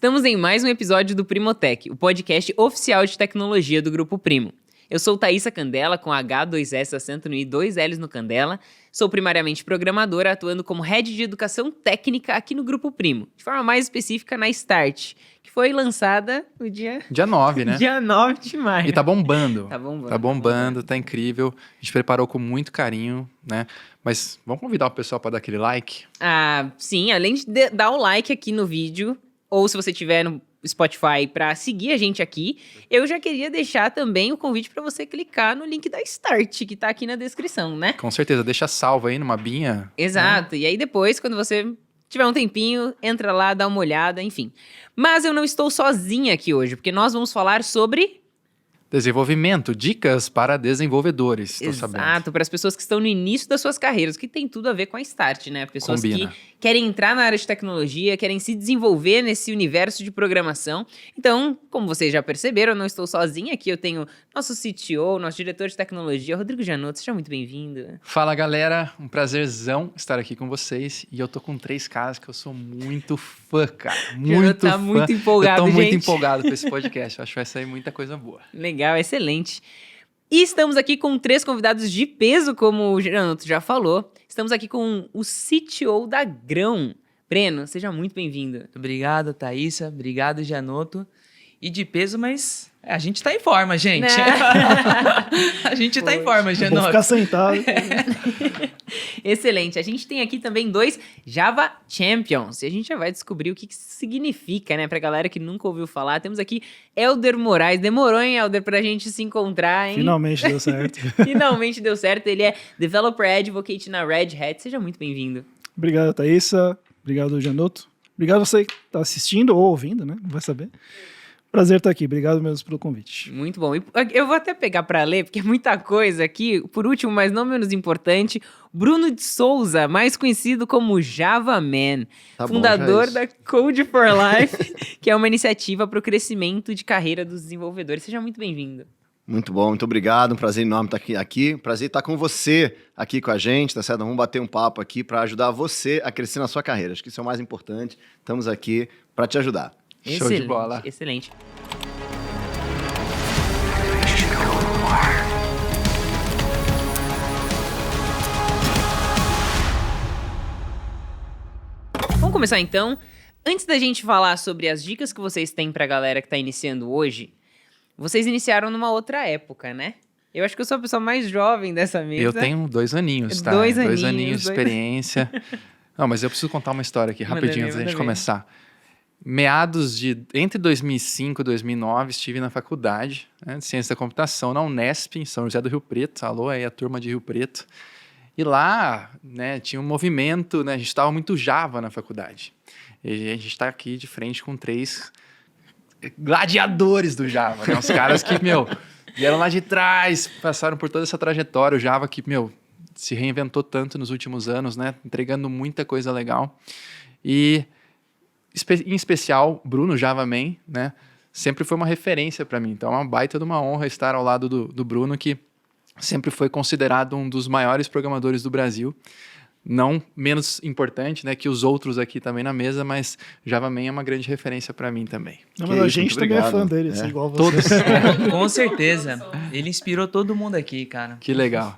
Estamos em mais um episódio do Primotech, o podcast oficial de tecnologia do Grupo Primo. Eu sou Thaísa Candela, com H, 2S, acento no I, 2 Ls no Candela. Sou primariamente programadora, atuando como Head de Educação Técnica aqui no Grupo Primo, de forma mais específica na Start, que foi lançada no dia 9, né? Dia 9 de maio. E tá bombando. Tá bombando. Tá incrível. A gente preparou com muito carinho, né? Mas vamos convidar o pessoal para dar aquele like? Ah, sim, além de dar o like aqui no vídeo, ou se você tiver no Spotify para seguir a gente aqui, eu já queria deixar também o convite para você clicar no link da Start, que tá aqui na descrição, né? Com certeza, deixa salvo aí numa binha. Exato, E aí depois, quando você tiver um tempinho, entra lá, dá uma olhada, enfim. Mas eu não estou sozinha aqui hoje, porque nós vamos falar sobre... Desenvolvimento, dicas para desenvolvedores, tô Exato, sabendo. para as pessoas que estão no início das suas carreiras, que tem tudo a ver com a Start, né? Pessoas Combina. que querem entrar na área de tecnologia, querem se desenvolver nesse universo de programação. Então, como vocês já perceberam, eu não estou sozinha aqui, eu tenho nosso CTO, nosso diretor de tecnologia, Rodrigo Janotto, seja muito bem-vindo. Fala, galera, um prazerzão estar aqui com vocês. E eu tô com 3 caras que eu sou muito fã, cara. Janotto tá muito empolgado, Eu tô muito gente. empolgado com esse podcast, eu acho que vai sair muita coisa boa. Legal, excelente. E estamos aqui com 3 convidados de peso, como o Janotto já falou. Estamos aqui com o CTO da Grão. Breno, seja muito bem-vindo. Obrigado, Thaísa. Obrigado, Janotto. E de peso, mas a gente tá em forma, gente. Né? A gente tá em forma, Vou Janotto. ficar sentado. Excelente. A gente tem aqui também 2 Java Champions. E a gente já vai descobrir o que isso significa, né? Pra galera que nunca ouviu falar. Temos aqui Elder Moraes. Demorou, hein, Elder, pra gente se encontrar, hein? Finalmente deu certo. Finalmente deu certo. Ele é Developer Advocate na Red Hat. Seja muito bem-vindo. Obrigado, Thaísa. Obrigado, Janotto. Obrigado a você que está assistindo ou ouvindo, né? Não vai saber. Prazer estar aqui. Obrigado mesmo pelo convite. Muito bom. E eu vou até pegar para ler, porque é muita coisa aqui. Por último, mas não menos importante, Bruno de Souza, mais conhecido como Java Man, Tá bom, fundador já é da Code for Life, que é uma iniciativa para o crescimento de carreira dos desenvolvedores. Seja muito bem-vindo. Muito bom, muito obrigado. Um prazer enorme estar aqui. Prazer estar com você aqui com a gente, tá certo? Vamos bater um papo aqui para ajudar você a crescer na sua carreira. Acho que isso é o mais importante. Estamos aqui para te ajudar. Show de bola. Excelente. Vamos começar então. Antes da gente falar sobre as dicas que vocês têm pra galera que tá iniciando hoje, vocês iniciaram numa outra época, né? Eu acho que eu sou a pessoa mais jovem dessa mesa. Eu tenho 2 aninhos, tá? 2 2 aninhos, aninhos de experiência. Não, mas eu preciso contar uma história aqui Manda rapidinho ver, antes da gente manda ver. começar. Entre 2005 e 2009, estive na faculdade, né, de Ciência da Computação, na Unesp, em São José do Rio Preto. Alô aí, a turma de Rio Preto. E lá, né, tinha um movimento, né, a gente estava muito Java na faculdade. E a gente está aqui de frente com 3 gladiadores do Java, né? Uns caras que, vieram lá de trás, passaram por toda essa trajetória. O Java que, se reinventou tanto nos últimos anos, né, entregando muita coisa legal. E... em especial, Bruno Java Man, né? Sempre foi uma referência para mim. Então é uma baita de uma honra estar ao lado do Bruno, que sempre foi considerado um dos maiores programadores do Brasil. Não menos importante, né, que os outros aqui também na mesa, mas Java Man é uma grande referência para mim também. Não, Que mas a isso, gente muito também é fã obrigado. dele, assim, É. igual você. Todos. Com certeza. Ele inspirou todo mundo aqui, cara. Que legal.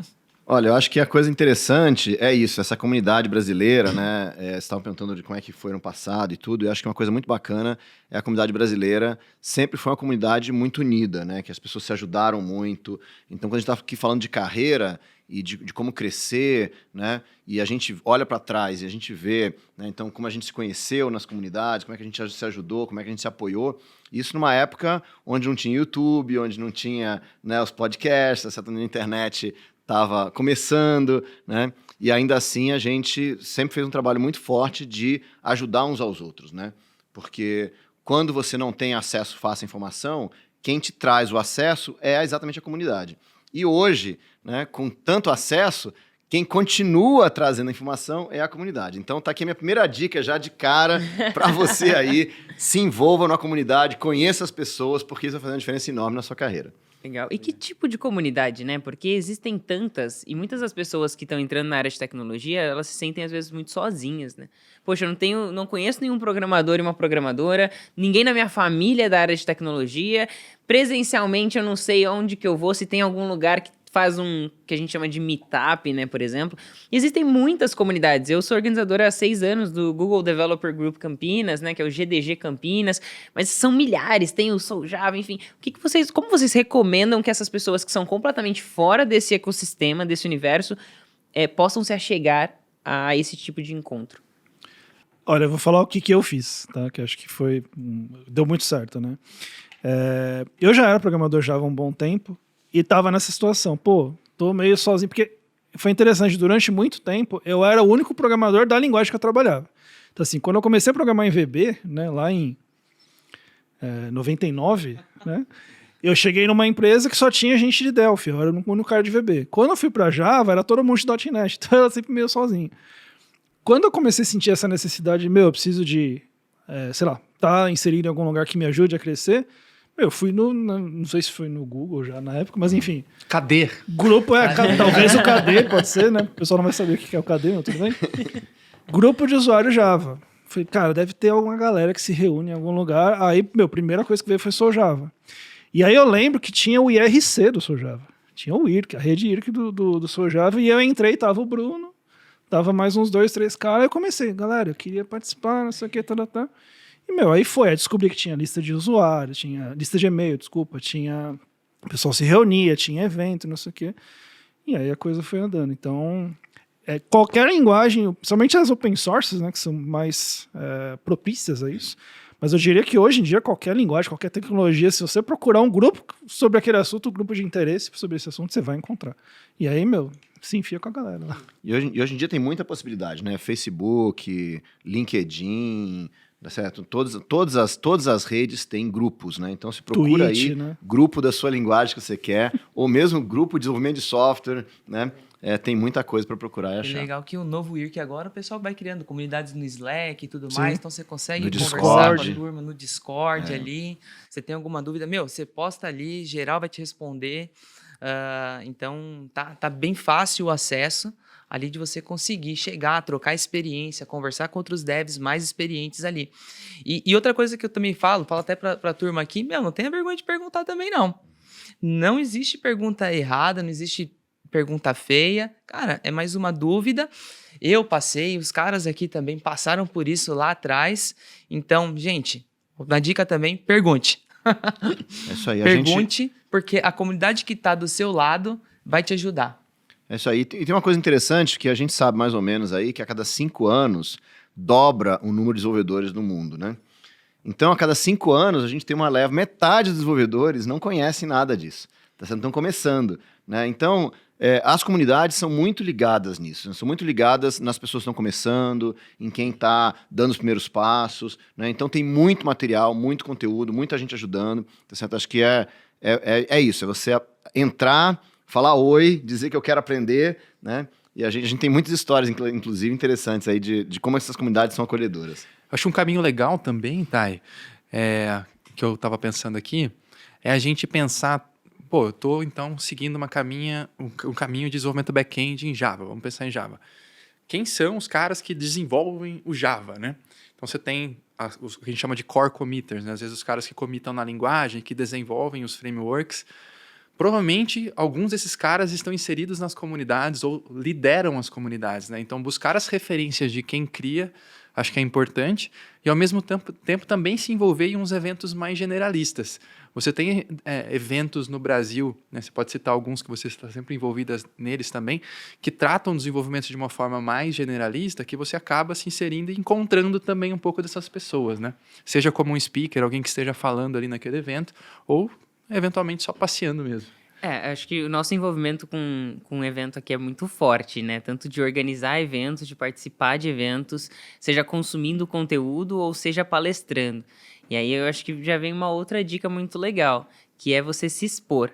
Olha, eu acho que a coisa interessante é isso, essa comunidade brasileira, né? Vocês estavam perguntando de como é que foi no passado e tudo, e eu acho que uma coisa muito bacana é a comunidade brasileira sempre foi uma comunidade muito unida, né? Que as pessoas se ajudaram muito. Então, quando a gente está aqui falando de carreira e de como crescer, né? E a gente olha para trás e a gente vê, né? Então, como a gente se conheceu nas comunidades, como é que a gente se ajudou, como é que a gente se apoiou. Isso numa época onde não tinha YouTube, onde não tinha, né, os podcasts, essa internet estava começando, né? E ainda assim a gente sempre fez um trabalho muito forte de ajudar uns aos outros, né? Porque quando você não tem acesso fácil à informação, quem te traz o acesso é exatamente a comunidade. E hoje, né, com tanto acesso, quem continua trazendo a informação é a comunidade. Então tá aqui a minha primeira dica já de cara para você aí, se envolva na comunidade, conheça as pessoas, porque isso vai fazer uma diferença enorme na sua carreira. Legal. E que tipo de comunidade, né? Porque existem tantas, e muitas das pessoas que estão entrando na área de tecnologia, elas se sentem às vezes muito sozinhas, né? Poxa, não conheço nenhum programador e uma programadora, ninguém na minha família é da área de tecnologia, presencialmente eu não sei onde que eu vou, se tem algum lugar que faz que a gente chama de meetup, né, por exemplo. E existem muitas comunidades. Eu sou organizadora há 6 anos do Google Developer Group Campinas, né, que é o GDG Campinas, mas são milhares, tem o Soljava, enfim. Como vocês recomendam que essas pessoas que são completamente fora desse ecossistema, desse universo, possam se achegar a esse tipo de encontro? Olha, eu vou falar o que eu fiz, tá? Que acho que deu muito certo, né? Eu já era programador Java há um bom tempo, e tava nessa situação, tô meio sozinho, porque foi interessante, durante muito tempo, eu era o único programador da linguagem que eu trabalhava. Então assim, quando eu comecei a programar em VB, né, lá em 99, né, eu cheguei numa empresa que só tinha gente de Delphi, eu era o único cara de VB. Quando eu fui para Java, era todo mundo de .NET, então eu era sempre meio sozinho. Quando eu comecei a sentir essa necessidade, eu preciso de, tá inserido em algum lugar que me ajude a crescer, eu fui não sei se foi no Google já na época, mas enfim. Cadê? Grupo, talvez o KD, pode ser, né? O pessoal não vai saber o que é o KD, mas tudo bem. Grupo de usuário Java. Falei, cara, deve ter alguma galera que se reúne em algum lugar. Aí, primeira coisa que veio foi Soljava. E aí eu lembro que tinha o IRC do Soljava. Tinha o IRC, a rede IRC do Soljava, e eu entrei, tava o Bruno, tava mais uns 2, 3 caras, aí eu comecei, galera, eu queria participar, não sei o que, tá. E, aí eu descobri que tinha lista de usuários, tinha lista de e-mail, tinha... O pessoal se reunia, tinha evento, não sei o quê. E aí a coisa foi andando. Então, qualquer linguagem, principalmente as open sources, né, que são mais propícias a isso, mas eu diria que hoje em dia qualquer linguagem, qualquer tecnologia, se você procurar um grupo sobre aquele assunto, um grupo de interesse sobre esse assunto, você vai encontrar. E aí, se enfia com a galera lá. E hoje em dia tem muita possibilidade, né? Facebook, LinkedIn... Tá certo? Todas as redes têm grupos, né? Então, se procura Twitch, aí, né? grupo da sua linguagem que você quer, ou mesmo grupo de desenvolvimento de software, né? Tem muita coisa para procurar e achar. É legal que o novo IRC agora, o pessoal vai criando comunidades no Slack e tudo Sim. mais, então você consegue No conversar Discord. com a turma no Discord ali. Você tem alguma dúvida, você posta ali, geral vai te responder. Então, tá bem fácil o acesso ali de você conseguir chegar, trocar experiência, conversar com outros devs mais experientes ali. E outra coisa que eu também falo até para a turma aqui, não tenha vergonha de perguntar também, não. Não existe pergunta errada, não existe pergunta feia. Cara, é mais uma dúvida. Eu passei, os caras aqui também passaram por isso lá atrás. Então, gente, uma dica também, pergunte. É isso aí. Pergunte, porque a comunidade que está do seu lado vai te ajudar. É isso aí. E tem uma coisa interessante que a gente sabe mais ou menos aí, que a cada 5 anos dobra o número de desenvolvedores no mundo, né? Então, a cada 5 anos, a gente tem uma leva, metade dos desenvolvedores não conhecem nada disso. Estão começando, né? Então, as comunidades são muito ligadas nisso, né? São muito ligadas nas pessoas que estão começando, em quem está dando os primeiros passos, né? Então, tem muito material, muito conteúdo, muita gente ajudando, tá certo? Acho que é isso, é você entrar, falar oi, dizer que eu quero aprender, né? E a gente tem muitas histórias, inclusive, interessantes aí de como essas comunidades são acolhedoras. Acho um caminho legal também, Thay, que eu estava pensando aqui, é a gente pensar, eu estou então seguindo um caminho de desenvolvimento back-end em Java, vamos pensar em Java. Quem são os caras que desenvolvem o Java, né? Então você tem o que a gente chama de core committers, né? Às vezes os caras que commitam na linguagem, que desenvolvem os frameworks. Provavelmente, alguns desses caras estão inseridos nas comunidades ou lideram as comunidades, né? Então, buscar as referências de quem cria, acho que é importante. E, ao mesmo tempo também se envolver em uns eventos mais generalistas. Você tem eventos no Brasil, né? Você pode citar alguns que você está sempre envolvida neles também, que tratam o desenvolvimento de uma forma mais generalista, que você acaba se inserindo e encontrando também um pouco dessas pessoas, né? Seja como um speaker, alguém que esteja falando ali naquele evento, ou eventualmente só passeando mesmo. Acho que o nosso envolvimento com o evento aqui é muito forte, né? Tanto de organizar eventos, de participar de eventos, seja consumindo conteúdo ou seja palestrando. E aí eu acho que já vem uma outra dica muito legal, que é você se expor.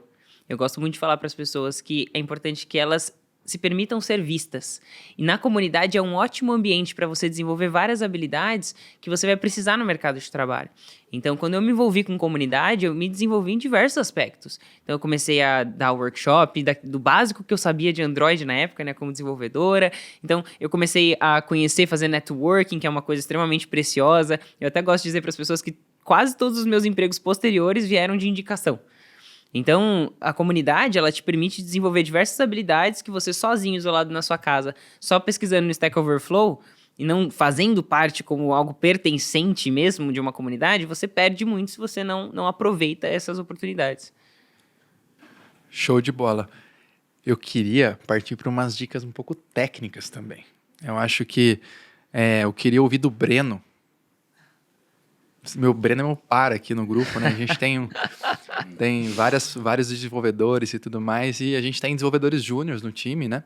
Eu gosto muito de falar para as pessoas que é importante que elas se permitam ser vistas. E na comunidade é um ótimo ambiente para você desenvolver várias habilidades que você vai precisar no mercado de trabalho. Então, quando eu me envolvi com comunidade, eu me desenvolvi em diversos aspectos. Então, eu comecei a dar workshop do básico que eu sabia de Android na época, né, como desenvolvedora. Então, eu comecei a conhecer, fazer networking, que é uma coisa extremamente preciosa. Eu até gosto de dizer para as pessoas que quase todos os meus empregos posteriores vieram de indicação. Então, a comunidade, ela te permite desenvolver diversas habilidades que você sozinho, isolado na sua casa, só pesquisando no Stack Overflow e não fazendo parte como algo pertencente mesmo de uma comunidade, você perde muito se você não aproveita essas oportunidades. Show de bola. Eu queria partir para umas dicas um pouco técnicas também. Eu acho que eu queria ouvir do Breno. Meu Breno é meu par aqui no grupo, né? A gente tem vários desenvolvedores e tudo mais, e a gente tem desenvolvedores júniores no time, né?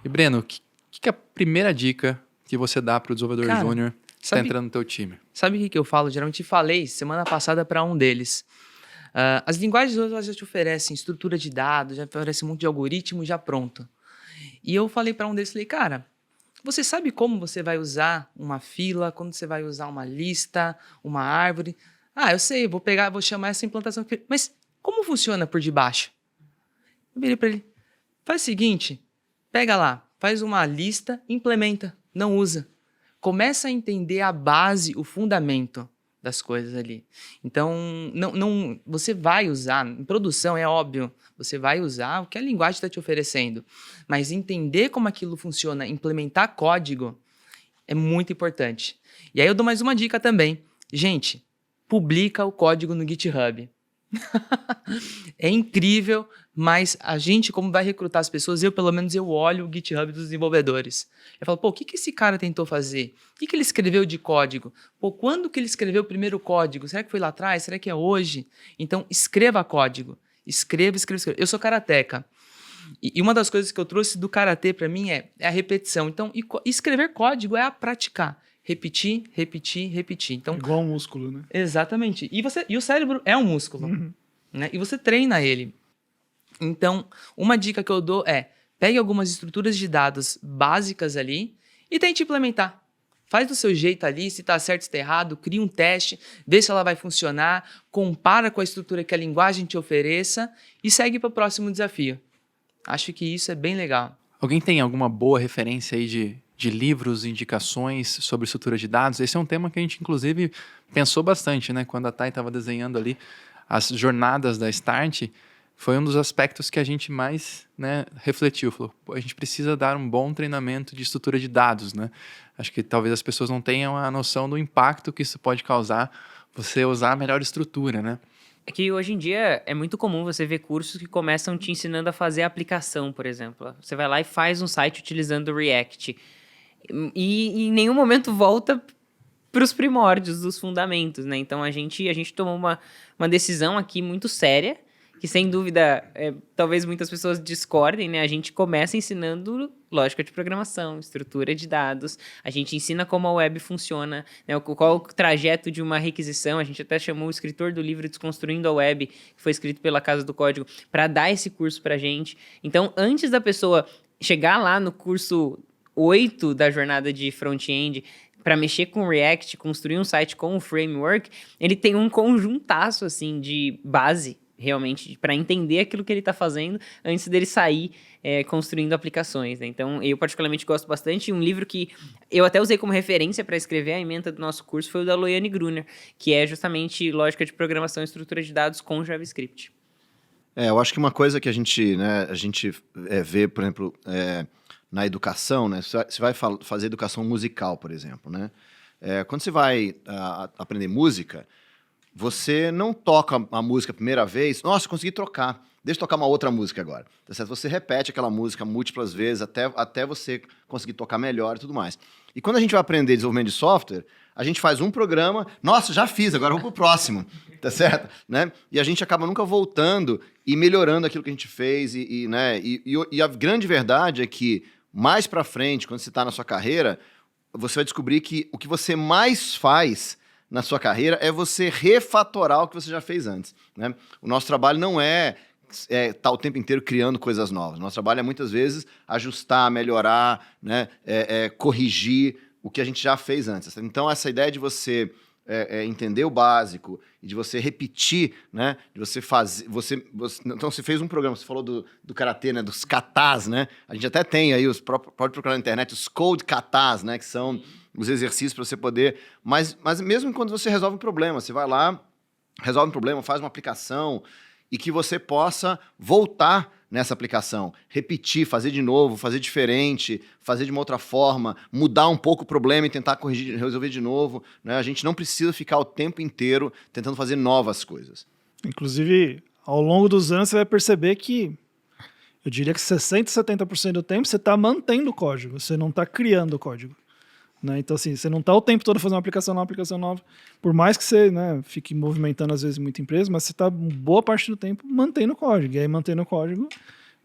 E Breno, o que é a primeira dica que você dá para o desenvolvedor júnior que está entrando no teu time? Sabe o que eu falo? Geralmente falei semana passada para um deles. As linguagens hoje já te oferecem estrutura de dados, já oferecem um monte de algoritmo já pronto. E eu falei para um deles, falei, cara, você sabe como você vai usar uma fila, quando você vai usar uma lista, uma árvore? Ah, eu sei, vou chamar essa implantação aqui. Mas como funciona por debaixo? Eu virei para ele, faz o seguinte, pega lá, faz uma lista, implementa, não usa. Começa a entender a base, o fundamento das coisas ali. Então, você vai usar, em produção é óbvio, você vai usar o que a linguagem está te oferecendo, mas entender como aquilo funciona, implementar código é muito importante. E aí eu dou mais uma dica também. Gente, publica o código no GitHub. É incrível, mas a gente, como vai recrutar as pessoas, pelo menos eu olho o GitHub dos desenvolvedores. Eu falo, pô, o que esse cara tentou fazer? O que ele escreveu de código? Pô, quando que ele escreveu o primeiro código? Será que foi lá atrás? Será que é hoje? Então, escreva código. Escreva. Eu sou karateca. E uma das coisas que eu trouxe do karatê para mim é a repetição. Então, escrever código é a praticar. Repetir. Então, igual um músculo, né? Exatamente. E o cérebro é um músculo. Né? E você treina ele. Então, uma dica que eu dou é, pegue algumas estruturas de dados básicas ali e tente implementar. Faz do seu jeito ali, se está certo, se está errado, cria um teste, vê se ela vai funcionar, compara com a estrutura que a linguagem te ofereça e segue para o próximo desafio. Acho que isso é bem legal. Alguém tem alguma boa referência aí de livros, indicações sobre estrutura de dados? Esse é um tema que a gente, inclusive, pensou bastante, né? Quando a Thay estava desenhando ali as jornadas da Start, foi um dos aspectos que a gente mais, né, refletiu. Falou, pô, a gente precisa dar um bom treinamento de estrutura de dados, né? Acho que talvez as pessoas não tenham a noção do impacto que isso pode causar você usar a melhor estrutura, né? É que hoje em dia é muito comum você ver cursos que começam te ensinando a fazer a aplicação, por exemplo. Você vai lá e faz um site utilizando o React. E em nenhum momento volta para os primórdios dos fundamentos, né? Então a gente tomou uma decisão aqui muito séria, que sem dúvida, talvez muitas pessoas discordem, né? A gente começa ensinando lógica de programação, estrutura de dados, a gente ensina como a web funciona, né? Qual o trajeto de uma requisição, a gente até chamou o escritor do livro Desconstruindo a Web, que foi escrito pela Casa do Código, para dar esse curso para a gente. Então, antes da pessoa chegar lá no curso 8 da jornada de front-end, para mexer com React, construir um site com o framework, ele tem um conjuntaço assim, de base, realmente, para entender aquilo que ele está fazendo antes dele sair construindo aplicações, né? Então, eu particularmente gosto bastante. Um livro que eu até usei como referência para escrever a ementa do nosso curso foi o da Loiane Gruner, que é justamente lógica de programação e estrutura de dados com JavaScript. Eu acho que uma coisa que a gente vê, por exemplo, na educação, né? Você vai fazer educação musical, por exemplo, né? Quando você vai aprender música, você não toca a música a primeira vez, nossa, consegui trocar, deixa eu tocar uma outra música agora. Tá certo? Você repete aquela música múltiplas vezes até você conseguir tocar melhor e tudo mais. E quando a gente vai aprender desenvolvimento de software, a gente faz um programa, nossa, já fiz, agora vou pro próximo, tá certo? Né? E a gente acaba nunca voltando e melhorando aquilo que a gente fez. E a grande verdade é que, mais pra frente, quando você está na sua carreira, você vai descobrir que o que você mais faz na sua carreira é você refatorar o que você já fez antes, né? O nosso trabalho não é tá o tempo inteiro criando coisas novas. Nosso trabalho é muitas vezes ajustar, melhorar, né, corrigir o que a gente já fez antes. Então, essa ideia de você entender o básico e de você repetir, né, de você fazer... Então, você fez um programa, você falou do karatê, né, dos katas, né? A gente até tem aí, pode procurar na internet, os code katas, né, que são os exercícios para você poder... Mas mesmo quando você resolve um problema, você vai lá, resolve um problema, faz uma aplicação e que você possa voltar nessa aplicação, repetir, fazer de novo, fazer diferente, fazer de uma outra forma, mudar um pouco o problema e tentar corrigir, resolver de novo, né? A gente não precisa ficar o tempo inteiro tentando fazer novas coisas. Inclusive, ao longo dos anos, você vai perceber que eu diria que 60%, 70% do tempo você está mantendo o código, você não está criando o código. Né? Então, assim, você não está o tempo todo fazendo uma aplicação nova, por mais que você, né, fique movimentando às vezes muita empresa, mas você está boa parte do tempo mantendo o código. E aí, mantendo o código,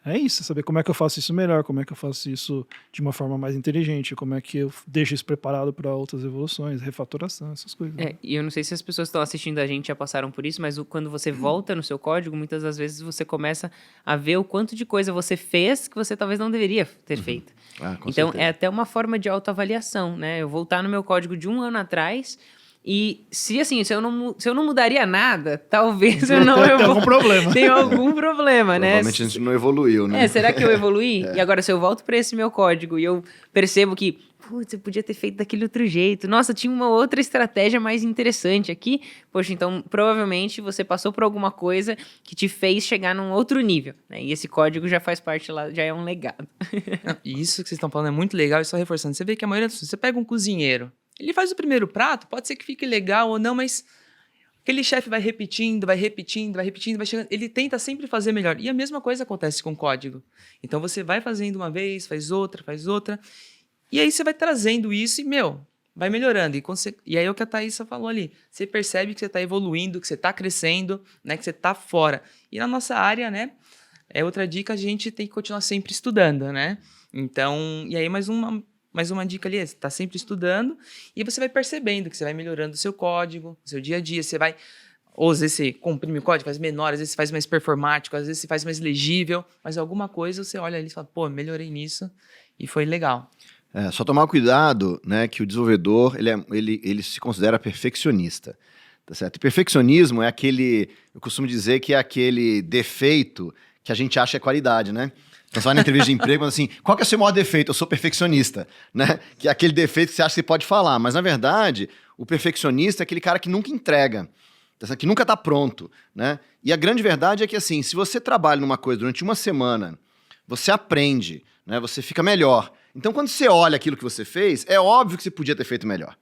é isso, saber como é que eu faço isso melhor, como é que eu faço isso de uma forma mais inteligente, como é que eu deixo isso preparado para outras evoluções, refatoração, essas coisas. Né? E eu não sei se as pessoas que estão assistindo a gente já passaram por isso, mas quando você volta no seu código, muitas das vezes você começa a ver o quanto de coisa você fez que você talvez não deveria ter feito. Com então, certeza. é até uma forma de autoavaliação, né? Eu voltar no meu código de 1 ano atrás e se eu não mudaria nada, talvez eu não... Tem algum problema. Tem algum problema, né? Provavelmente a gente não evoluiu, né? Será que eu evoluí? E agora, se eu volto para esse meu código e eu percebo que, putz, eu podia ter feito daquele outro jeito. Nossa, tinha uma outra estratégia mais interessante aqui. Poxa, então, provavelmente, você passou por alguma coisa que te fez chegar num outro nível, né? E esse código já faz parte lá, já é um legado. E isso que vocês estão falando é muito legal e só reforçando. Você vê que a maioria das pessoas, você pega um cozinheiro, ele faz o primeiro prato, pode ser que fique legal ou não, mas aquele chefe vai repetindo, vai chegando. Ele tenta sempre fazer melhor. E a mesma coisa acontece com o código. Então você vai fazendo uma vez, faz outra. E aí você vai trazendo isso e, vai melhorando. E aí é o que a Thaísa falou ali. Você percebe que você está evoluindo, que você está crescendo, né, que você está fora. E na nossa área, né, outra dica, a gente tem que continuar sempre estudando, né? Então, e aí mais uma dica ali, você está sempre estudando e você vai percebendo que você vai melhorando o seu código, o seu dia a dia, você vai, ou às vezes você comprime o código, faz menor, às vezes você faz mais performático, às vezes você faz mais legível, mas alguma coisa você olha ali e fala, pô, melhorei nisso e foi legal. Só tomar cuidado, né, que o desenvolvedor, ele se considera perfeccionista, tá certo? E perfeccionismo é eu costumo dizer que é aquele defeito que a gente acha é qualidade, né? Então você vai na entrevista de emprego, mas assim, qual que é o seu maior defeito? Eu sou perfeccionista, né? Que é aquele defeito que você acha que você pode falar. Mas, na verdade, o perfeccionista é aquele cara que nunca entrega, que nunca está pronto, né? E a grande verdade é que, assim, se você trabalha numa coisa durante uma semana, você aprende, né? Você fica melhor. Então, quando você olha aquilo que você fez, é óbvio que você podia ter feito melhor.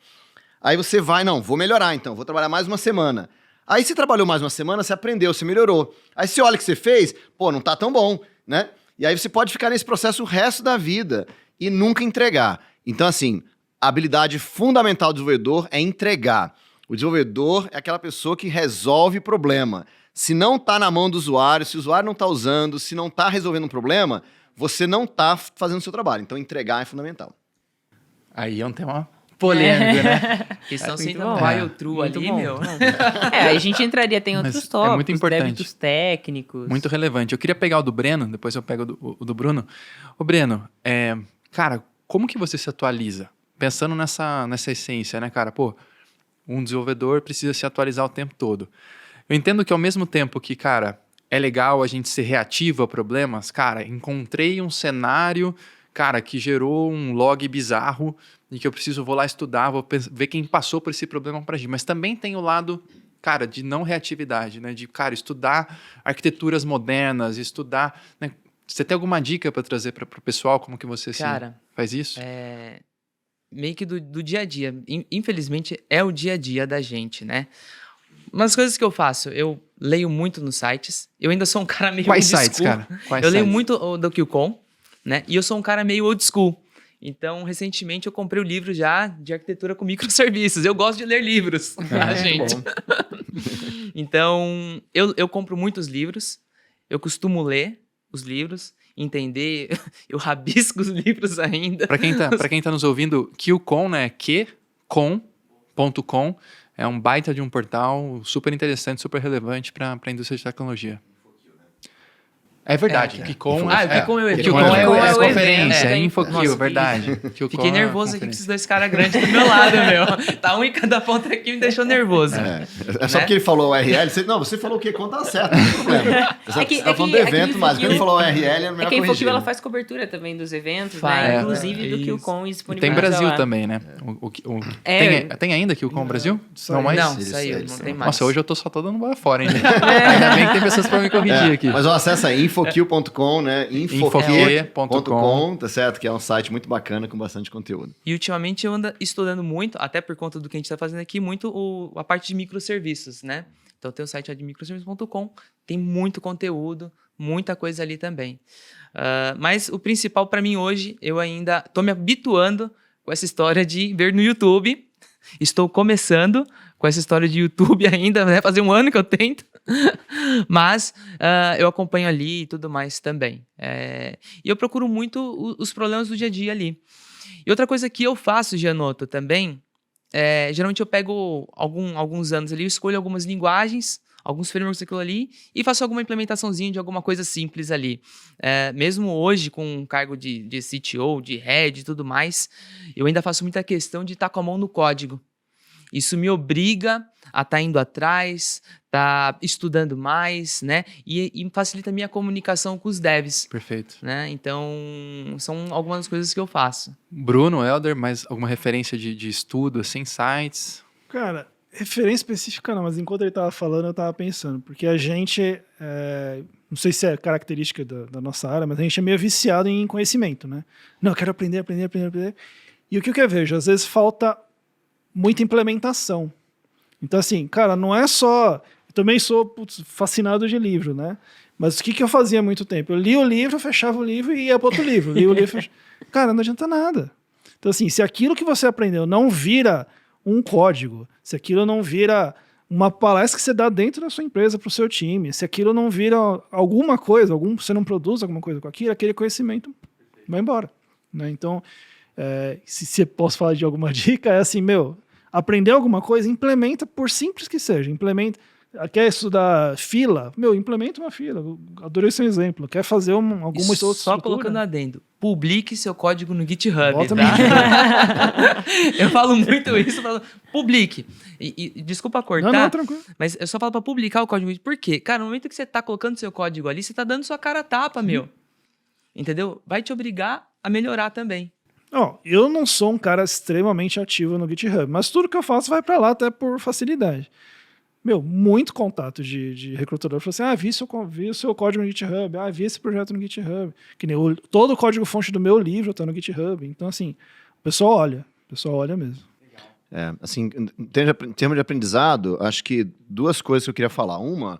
Aí você vai, não, vou melhorar então, vou trabalhar mais uma semana. Aí você trabalhou mais uma semana, você aprendeu, você melhorou. Aí você olha o que você fez, pô, não tá tão bom, né? E aí você pode ficar nesse processo o resto da vida e nunca entregar. Então, assim, a habilidade fundamental do desenvolvedor é entregar. O desenvolvedor é aquela pessoa que resolve problema. Se não está na mão do usuário, se o usuário não está usando, se não está resolvendo um problema, você não está fazendo o seu trabalho. Então, entregar é fundamental. Aí é um tema polêmico, né? Questão Muito sempre bom. no while true Muito ali, bom. Aí a gente entraria, tem outros Mas tópicos, é muito importante. débitos técnicos. Muito relevante. Eu queria pegar o do Breno, depois eu pego o do Bruno. Ô, Breno, cara, como que você se atualiza? Pensando nessa essência, né, cara? Pô, um desenvolvedor precisa se atualizar o tempo todo. Eu entendo que ao mesmo tempo que, cara, é legal a gente ser reativo a problemas, cara, encontrei um cenário, cara, que gerou um log bizarro e que eu vou lá estudar, vou ver quem passou por esse problema para agir. Mas também tem o lado, cara, de não reatividade, né? De, cara, estudar arquiteturas modernas, estudar... Né? Você tem alguma dica para trazer para o pessoal? Como que você faz isso? Meio que do dia a dia. Infelizmente, é o dia a dia da gente, né? Umas coisas que eu faço, eu leio muito nos sites. Eu ainda sou um cara meio Quais old sites, school. cara? Eu leio muito do QCon, né? E eu sou um cara meio old school. Então, recentemente, eu comprei o livro já de arquitetura com microserviços. Eu gosto de ler livros, tá, gente? Então, eu compro muitos livros. Eu costumo ler os livros, entender. Eu rabisco os livros ainda. Para quem tá nos ouvindo, QCon, né? QCon.com é um baita de um portal super interessante, super relevante para a indústria de tecnologia. É verdade, É, KubeCon o KubeCon é o evento. KubeCon KubeCon é é o a evento, conferência, é. InfoQ, Nossa, verdade. KubeCon Fiquei é a nervoso aqui com conferência. esses dois caras grandes do meu lado, meu. Tá um em cada ponta aqui, me deixou nervoso. É só porque ele falou URL, você falou o que conta certo, não tem problema. Você que- tá falando do é que evento, mas quando ele falou URL, é melhor É que a InfoQ corrigir. ela faz cobertura também dos eventos, Faz, né? é. Inclusive do Isso. KubeCon E disponibiliza tem Brasil lá. também, né? É. Tem ainda KubeCon Brasil? saiu. Não, mais? Não, Eles- saiu, eles- não tem mais. Nossa, hoje eu tô só dando bola fora, hein? Ainda bem que tem pessoas pra me corrigir aqui. Mas acessa infoq.com, né? Infoq.com, tá certo? Que é um site muito bacana com bastante conteúdo. E ultimamente eu ando estudando muito, até por conta do que a gente está fazendo aqui, muito a parte de microserviços, né? Então tem o site de microserviços.com, tem muito conteúdo, muita coisa ali também. Mas o principal para mim hoje, eu ainda estou me habituando com essa história de ver no YouTube. Estou começando com essa história de YouTube ainda, né? Fazer um ano que eu tento. Mas eu acompanho ali e tudo mais também. E eu procuro muito os problemas do dia a dia ali. E outra coisa que eu faço, Gianotto, também, geralmente eu pego alguns anos ali, eu escolho algumas linguagens, alguns frameworks daquilo ali, e faço alguma implementaçãozinha de alguma coisa simples ali. Mesmo hoje, com um cargo de CTO, de head e tudo mais, eu ainda faço muita questão de estar com a mão no código. Isso me obriga a estar indo atrás, estar estudando mais, né? E facilita a minha comunicação com os devs, Perfeito. né? Então, são algumas coisas que eu faço. Bruno, Helder, mais alguma referência de estudo, assim, sites? Cara, referência específica não, mas enquanto ele tava falando, eu tava pensando. Porque a gente, não sei se é característica da nossa área, mas a gente é meio viciado em conhecimento, né? Não, eu quero aprender. E o que eu vejo? Às vezes falta muita implementação. Então, assim, cara, não é só... Eu também sou fascinado de livro, né? Mas o que eu fazia há muito tempo? Eu lia o livro, fechava o livro e ia para outro livro. Lia o livro, Cara, não adianta nada. Então, assim, se aquilo que você aprendeu não vira um código, se aquilo não vira uma palestra que você dá dentro da sua empresa para o seu time, se aquilo não vira alguma coisa, você não produz alguma coisa com aquilo, aquele conhecimento vai embora, né? Então, se eu posso falar de alguma dica, é assim, aprender alguma coisa, implementa, por simples que seja, implementa. Quer estudar fila? Implementa uma fila. Eu adorei seu exemplo. Quer fazer alguma outra Só estrutura? colocando adendo. Publique seu código no GitHub, Bota tá? Eu falo muito isso. Publique. E desculpa cortar, Não, tranquilo. mas eu só falo pra publicar o código. Por quê? Cara, no momento que você tá colocando seu código ali, você tá dando sua cara a tapa, meu. Entendeu? Vai te obrigar a melhorar também. Eu não sou um cara extremamente ativo no GitHub, mas tudo que eu faço vai para lá até por facilidade. Muito contato de recrutador. Falou assim, vi o seu código no GitHub, vi esse projeto no GitHub. Que nem todo o código-fonte do meu livro está no GitHub. Então, assim, o pessoal olha mesmo. Assim, em termos de aprendizado, acho que duas coisas que eu queria falar. Uma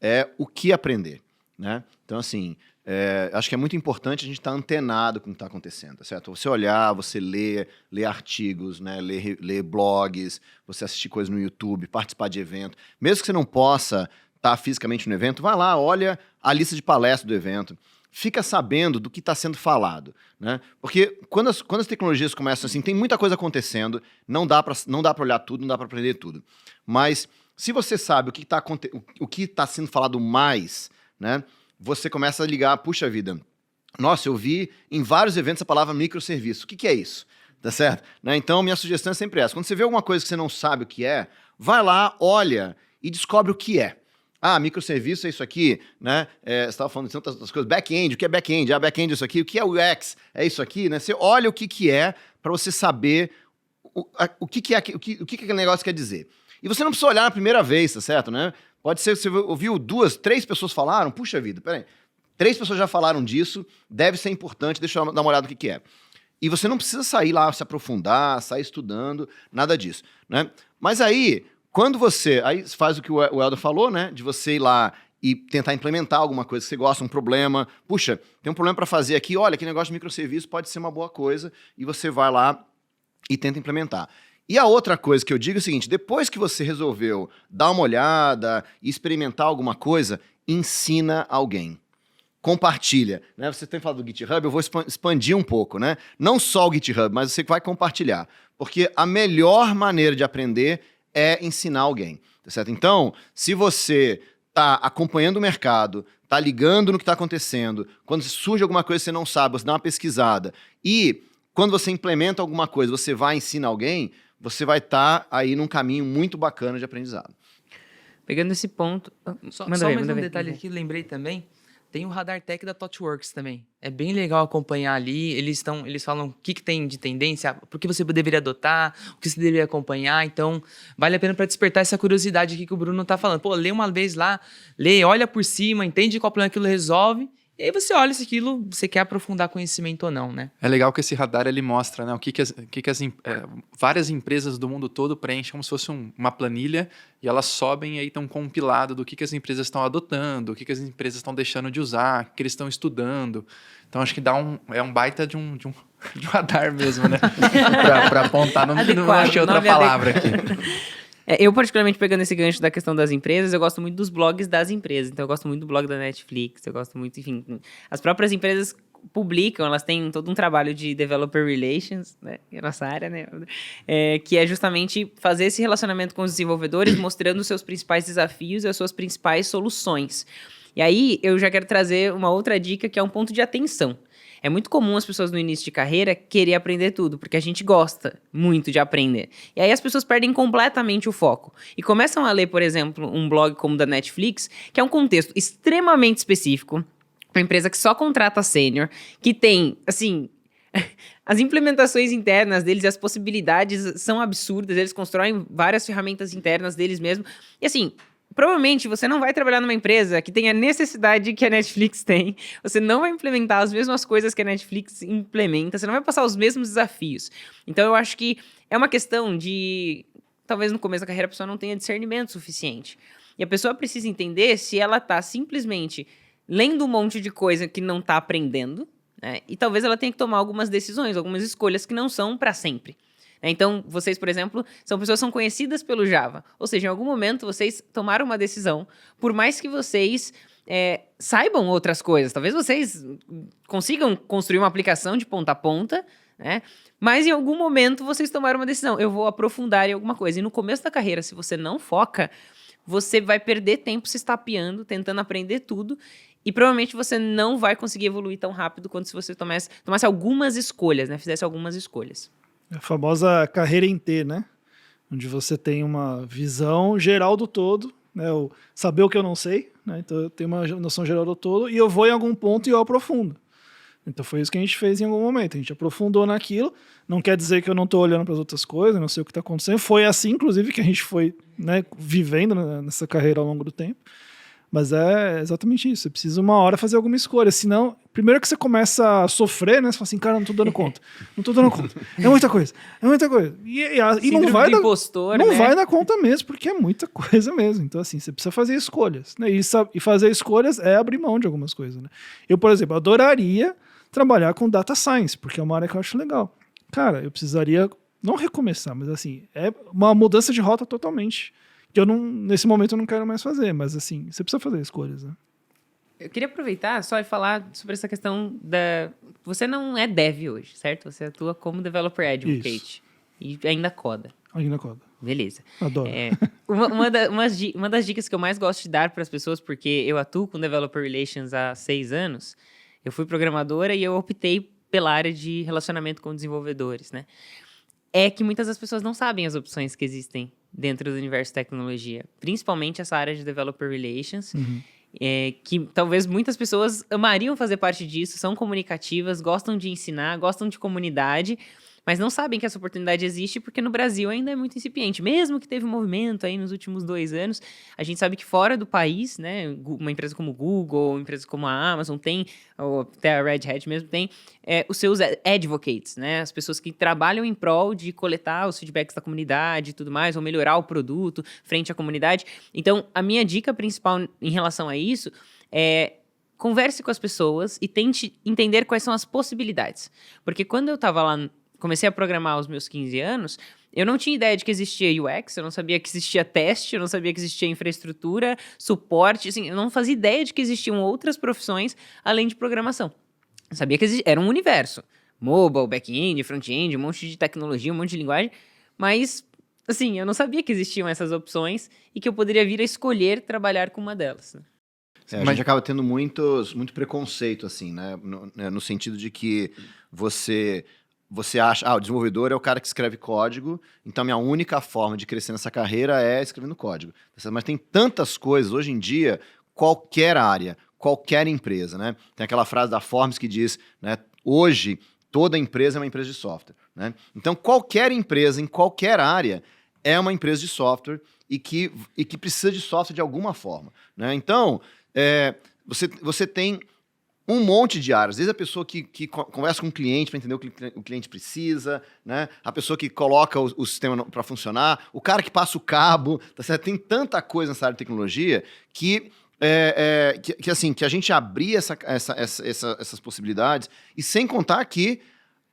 é o que aprender, né? Então, assim, acho que é muito importante a gente estar antenado com o que está acontecendo, certo? Você olhar, você ler artigos, né? ler blogs, você assistir coisas no YouTube, participar de evento. Mesmo que você não possa estar fisicamente no evento, vai lá, olha a lista de palestras do evento. Fica sabendo do que está sendo falado, né? Porque quando as tecnologias começam assim, tem muita coisa acontecendo, não dá para olhar tudo, não dá para aprender tudo. Mas se você sabe o que está sendo falado mais, né? Você começa a ligar, puxa vida, nossa, eu vi em vários eventos a palavra microserviço. O que é isso? Tá certo? Né? Então, minha sugestão é sempre essa. Quando você vê alguma coisa que você não sabe o que é, vai lá, olha e descobre o que é. Microserviço é isso aqui, né? Você estava falando de tantas coisas. Back-end, o que é back-end? Back-end é isso aqui. O que é UX? É isso aqui, né? Você olha o que é para você saber o que aquele negócio quer dizer. E você não precisa olhar na primeira vez, tá certo, né? Pode ser que você ouviu 2, 3 pessoas falaram, puxa vida, peraí, 3 pessoas já falaram disso, deve ser importante, deixa eu dar uma olhada no que é. E você não precisa sair lá, se aprofundar, sair estudando, nada disso, né? Mas aí, quando você faz o que o Helder falou, né? De você ir lá e tentar implementar alguma coisa que você gosta, um problema. Puxa, tem um problema para fazer aqui, olha, que negócio de microserviço pode ser uma boa coisa, e você vai lá e tenta implementar. E a outra coisa que eu digo é o seguinte, depois que você resolveu dar uma olhada e experimentar alguma coisa, ensina alguém. Compartilha, né? Você tem falado do GitHub, eu vou expandir um pouco, né? Não só o GitHub, mas você vai compartilhar. Porque a melhor maneira de aprender é ensinar alguém, tá certo? Então, se você tá acompanhando o mercado, tá ligando no que está acontecendo, quando surge alguma coisa que você não sabe, você dá uma pesquisada, e quando você implementa alguma coisa, você vai ensinar alguém, você vai estar aí num caminho muito bacana de aprendizado. Pegando esse ponto... Só Manda mais ver, manda um ver. detalhe aqui, lembrei também. Tem o Radar Tech da ThoughtWorks também. É bem legal acompanhar ali. Eles falam o que tem de tendência, por que você deveria adotar, o que você deveria acompanhar. Então, vale a pena para despertar essa curiosidade aqui que o Bruno tá falando. Pô, lê uma vez lá, lê, olha por cima, entende qual problema aquilo resolve. E aí você olha se aquilo você quer aprofundar conhecimento ou não, né? É legal que esse radar ele mostra, né, várias empresas do mundo todo preenchem como se fosse uma planilha e elas sobem e aí estão compilado do que as empresas estão adotando, o que as empresas estão deixando de usar, o que eles estão estudando. Então acho que é um baita de um radar mesmo, né? Para apontar, não achei outra palavra aqui. Eu, particularmente, pegando esse gancho da questão das empresas, eu gosto muito dos blogs das empresas. Então, eu gosto muito do blog da Netflix, eu gosto muito, enfim... As próprias empresas publicam, elas têm todo um trabalho de developer relations, né? Que é a nossa área, né? Que é justamente fazer esse relacionamento com os desenvolvedores, mostrando os seus principais desafios e as suas principais soluções. E aí, eu já quero trazer uma outra dica, que é um ponto de atenção. É muito comum as pessoas no início de carreira querer aprender tudo, porque a gente gosta muito de aprender. E aí as pessoas perdem completamente o foco. E começam a ler, por exemplo, um blog como o da Netflix, que é um contexto extremamente específico, uma empresa que só contrata sênior, que tem, assim... As implementações internas deles e as possibilidades são absurdas, eles constroem várias ferramentas internas deles mesmos. E assim... Provavelmente você não vai trabalhar numa empresa que tenha a necessidade que a Netflix tem. Você não vai implementar as mesmas coisas que a Netflix implementa. Você não vai passar os mesmos desafios. Então, eu acho que é uma questão de... Talvez no começo da carreira a pessoa não tenha discernimento suficiente. E a pessoa precisa entender se ela está simplesmente lendo um monte de coisa que não está aprendendo, né? E talvez ela tenha que tomar algumas decisões, algumas escolhas que não são para sempre. Então, vocês, por exemplo, são pessoas que são conhecidas pelo Java. Ou seja, em algum momento vocês tomaram uma decisão, por mais que vocês saibam outras coisas. Talvez vocês consigam construir uma aplicação de ponta a ponta, né? Mas em algum momento vocês tomaram uma decisão. Eu vou aprofundar em alguma coisa. E no começo da carreira, se você não foca, você vai perder tempo se estapeando, tentando aprender tudo. E provavelmente você não vai conseguir evoluir tão rápido quanto se você tomasse algumas escolhas, né? Fizesse algumas escolhas. A famosa carreira em T, né? Onde você tem uma visão geral do todo, né? O saber o que eu não sei, né? Então eu tenho uma noção geral do todo e eu vou em algum ponto e eu aprofundo. Então foi isso que a gente fez em algum momento. A gente aprofundou naquilo. Não quer dizer que eu não estou olhando para as outras coisas, não sei o que está acontecendo. Foi assim, inclusive, que a gente foi, né, vivendo nessa carreira ao longo do tempo. Mas é exatamente isso. Você precisa uma hora fazer alguma escolha. Senão, primeiro que você começa a sofrer, né? Você fala assim, cara, não tô dando conta. Não tô dando conta. É muita coisa. É muita coisa. E não vai do impostor, não né? vai dar conta mesmo, porque é muita coisa mesmo. Então, assim, você precisa fazer escolhas. Né? E fazer escolhas é abrir mão de algumas coisas. Né? Eu, por exemplo, adoraria trabalhar com data science, porque é uma área que eu acho legal. Cara, eu precisaria não recomeçar, mas assim, é uma mudança de rota totalmente. Que eu não, nesse momento eu não quero mais fazer, mas assim, você precisa fazer escolhas, né? Eu queria aproveitar só e falar sobre essa questão da... Você não é dev hoje, certo? Você atua como developer advocate. Isso. E ainda coda. Ainda coda. Beleza. Adoro. Uma das dicas que eu mais gosto de dar para as pessoas, porque eu atuo com developer relations há 6 anos, eu fui programadora e eu optei pela área de relacionamento com desenvolvedores, né? É que muitas das pessoas não sabem as opções que existem dentro do universo de tecnologia, principalmente essa área de developer relations, que talvez muitas pessoas amariam fazer parte disso, são comunicativas, gostam de ensinar, gostam de comunidade, mas não sabem que essa oportunidade existe porque no Brasil ainda é muito incipiente. Mesmo que teve um movimento aí nos últimos 2 anos, a gente sabe que fora do país, né, uma empresa como o Google, empresas como a Amazon tem, ou até a Red Hat mesmo tem, os seus advocates, né, as pessoas que trabalham em prol de coletar os feedbacks da comunidade e tudo mais, ou melhorar o produto frente à comunidade. Então, a minha dica principal em relação a isso é: converse com as pessoas e tente entender quais são as possibilidades. Porque quando eu estava lá, comecei a programar aos meus 15 anos, eu não tinha ideia de que existia UX, eu não sabia que existia teste, eu não sabia que existia infraestrutura, suporte, assim, eu não fazia ideia de que existiam outras profissões além de programação. Eu sabia que era um universo. Mobile, back-end, front-end, um monte de tecnologia, um monte de linguagem, mas assim, eu não sabia que existiam essas opções e que eu poderia vir a escolher trabalhar com uma delas. Né? A gente acaba tendo muito preconceito, assim, né? No sentido de que você acha, o desenvolvedor é o cara que escreve código, então minha única forma de crescer nessa carreira é escrevendo código. Mas tem tantas coisas, hoje em dia, qualquer área, qualquer empresa, né? Tem aquela frase da Forbes que diz, né? Hoje, toda empresa é uma empresa de software, né? Então, qualquer empresa, em qualquer área, é uma empresa de software e que precisa de software de alguma forma, né? Então, você tem um monte de áreas, desde a pessoa que conversa com o cliente para entender o que o cliente precisa, né? A pessoa que coloca o sistema para funcionar, o cara que passa o cabo, tá certo? Tem tanta coisa nessa área de tecnologia que a gente abrir essas possibilidades, e sem contar que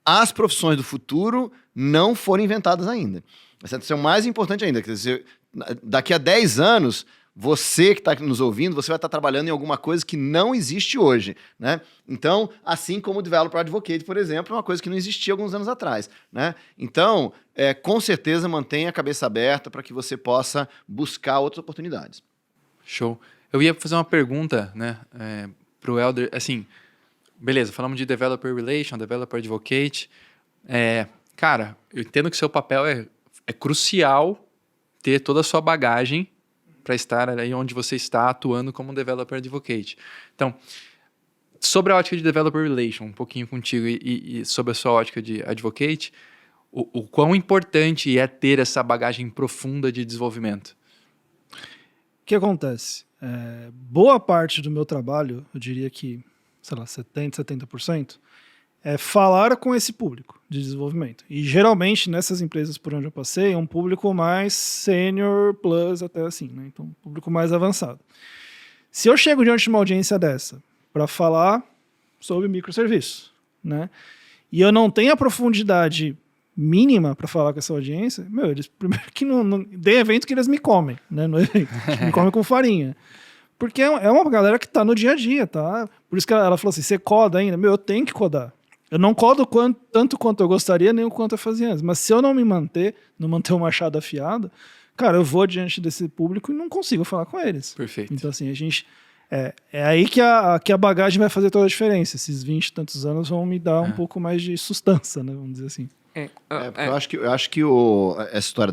as profissões do futuro não foram inventadas ainda. Tá certo? Isso é o mais importante ainda, quer dizer, daqui a 10 anos... Você que está nos ouvindo, você vai estar trabalhando em alguma coisa que não existe hoje, né? Então, assim como o Developer Advocate, por exemplo, é uma coisa que não existia alguns anos atrás, né? Então, com certeza, mantenha a cabeça aberta para que você possa buscar outras oportunidades. Show. Eu ia fazer uma pergunta, né, para o Helder, assim, beleza, falamos de Developer Relation, Developer Advocate. Cara, eu entendo que seu papel é crucial ter toda a sua bagagem para estar aí onde você está atuando como Developer Advocate. Então, sobre a ótica de Developer Relation, um pouquinho contigo e sobre a sua ótica de Advocate, o quão importante é ter essa bagagem profunda de desenvolvimento? O que acontece? Boa parte do meu trabalho, eu diria que, sei lá, 70%, é falar com esse público de desenvolvimento. E geralmente, nessas empresas por onde eu passei, é um público mais senior plus, até assim, né? Então, um público mais avançado. Se eu chego diante de uma audiência dessa para falar sobre microserviço, né? E eu não tenho a profundidade mínima para falar com essa audiência, eles primeiro que não tem evento que eles me comem, né? No evento, me comem com farinha. Porque é uma galera que tá no dia a dia, tá? Por isso que ela falou assim, você coda ainda? Eu tenho que codar. Eu não codo tanto quanto eu gostaria, nem o quanto eu fazia antes. Mas se eu não manter o machado afiado, cara, eu vou diante desse público e não consigo falar com eles. Perfeito. Então, assim, a gente... É aí que a bagagem vai fazer toda a diferença. Esses 20 e tantos anos vão me dar um pouco mais de sustância, né? Vamos dizer assim. Eu acho que essa história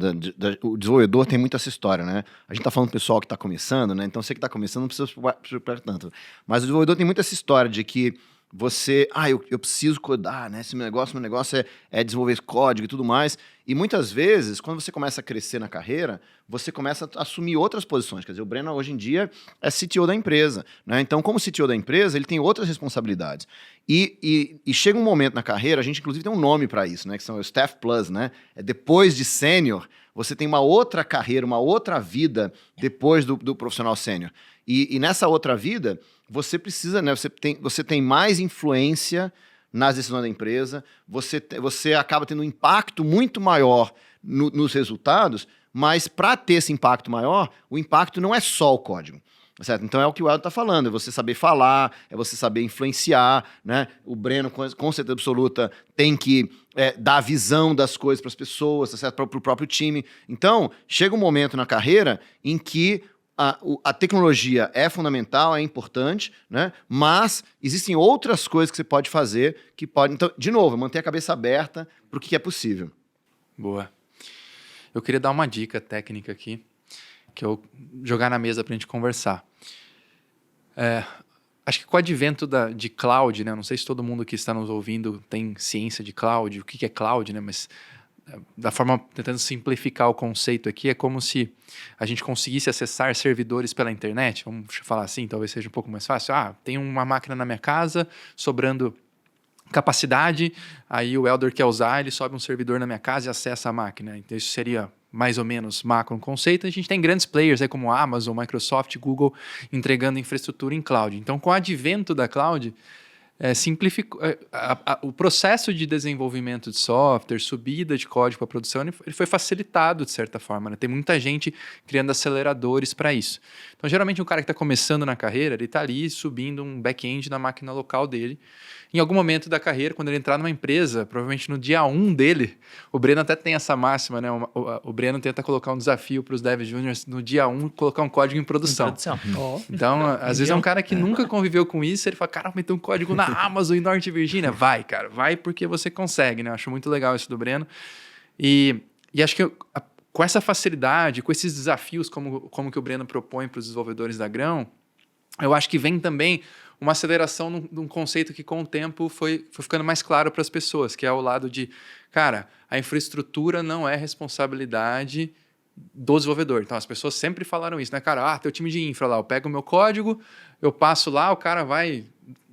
o desenvolvedor tem muito essa história, né? A gente tá falando do pessoal que tá começando, né? Então você que tá começando não precisa se preocupar tanto. Mas o desenvolvedor tem muito essa história de que você... eu preciso codar, né? Meu negócio é desenvolver código e tudo mais. E muitas vezes, quando você começa a crescer na carreira, você começa a assumir outras posições. Quer dizer, o Breno hoje em dia é CTO da empresa, né? Então, como CTO da empresa, ele tem outras responsabilidades. E chega um momento na carreira, a gente inclusive tem um nome para isso, né? Que são o Staff Plus, né? Depois de sênior, você tem uma outra carreira, uma outra vida depois do profissional sênior. E nessa outra vida, você precisa, né? Você tem mais influência nas decisões da empresa, você acaba tendo um impacto muito maior nos resultados, mas para ter esse impacto maior, o impacto não é só o código. Certo? Então é o que o Elton está falando, é você saber falar, é você saber influenciar, né? O Breno, com certeza absoluta, tem que dar a visão das coisas para as pessoas, tá certo? Para o próprio time. Então, chega um momento na carreira em que a tecnologia é fundamental, é importante, né? Mas existem outras coisas que você pode fazer que podem... Então, de novo, manter a cabeça aberta para o que é possível. Boa. Eu queria dar uma dica técnica aqui, que eu jogar na mesa para a gente conversar. Acho que com o advento de cloud, né? Não sei se todo mundo que está nos ouvindo tem ciência de cloud, o que é cloud, né? Mas da forma, tentando simplificar o conceito aqui, é como se a gente conseguisse acessar servidores pela internet, vamos falar assim, talvez seja um pouco mais fácil. Tem uma máquina na minha casa, sobrando capacidade, aí o Helder quer usar, ele sobe um servidor na minha casa e acessa a máquina. Então isso seria mais ou menos macro conceito. A gente tem grandes players aí como Amazon, Microsoft, Google entregando infraestrutura em cloud. Então, com o advento da cloud, simplificou o processo de desenvolvimento de software, subida de código para produção, ele foi facilitado de certa forma, né? Tem muita gente criando aceleradores para isso. Então, geralmente, um cara que está começando na carreira, ele está ali subindo um back-end na máquina local dele. Em algum momento da carreira, quando ele entrar numa empresa, provavelmente no dia 1 dele, o Breno até tem essa máxima, né? O Breno tenta colocar um desafio para os devs juniors no dia 1, colocar um código em produção. Então, às vezes é um cara que nunca conviveu com isso, ele fala, cara, vai ter um código na Amazon em Norte Virgínia. Vai, cara, vai porque você consegue, né? Eu acho muito legal isso do Breno. E acho que com essa facilidade, com esses desafios como que o Breno propõe para os desenvolvedores da Grão, eu acho que vem também uma aceleração num conceito que com o tempo foi ficando mais claro para as pessoas, que é o lado de, cara, a infraestrutura não é responsabilidade do desenvolvedor. Então, as pessoas sempre falaram isso, né? Cara, tem o time de infra lá, eu pego o meu código, eu passo lá, o cara vai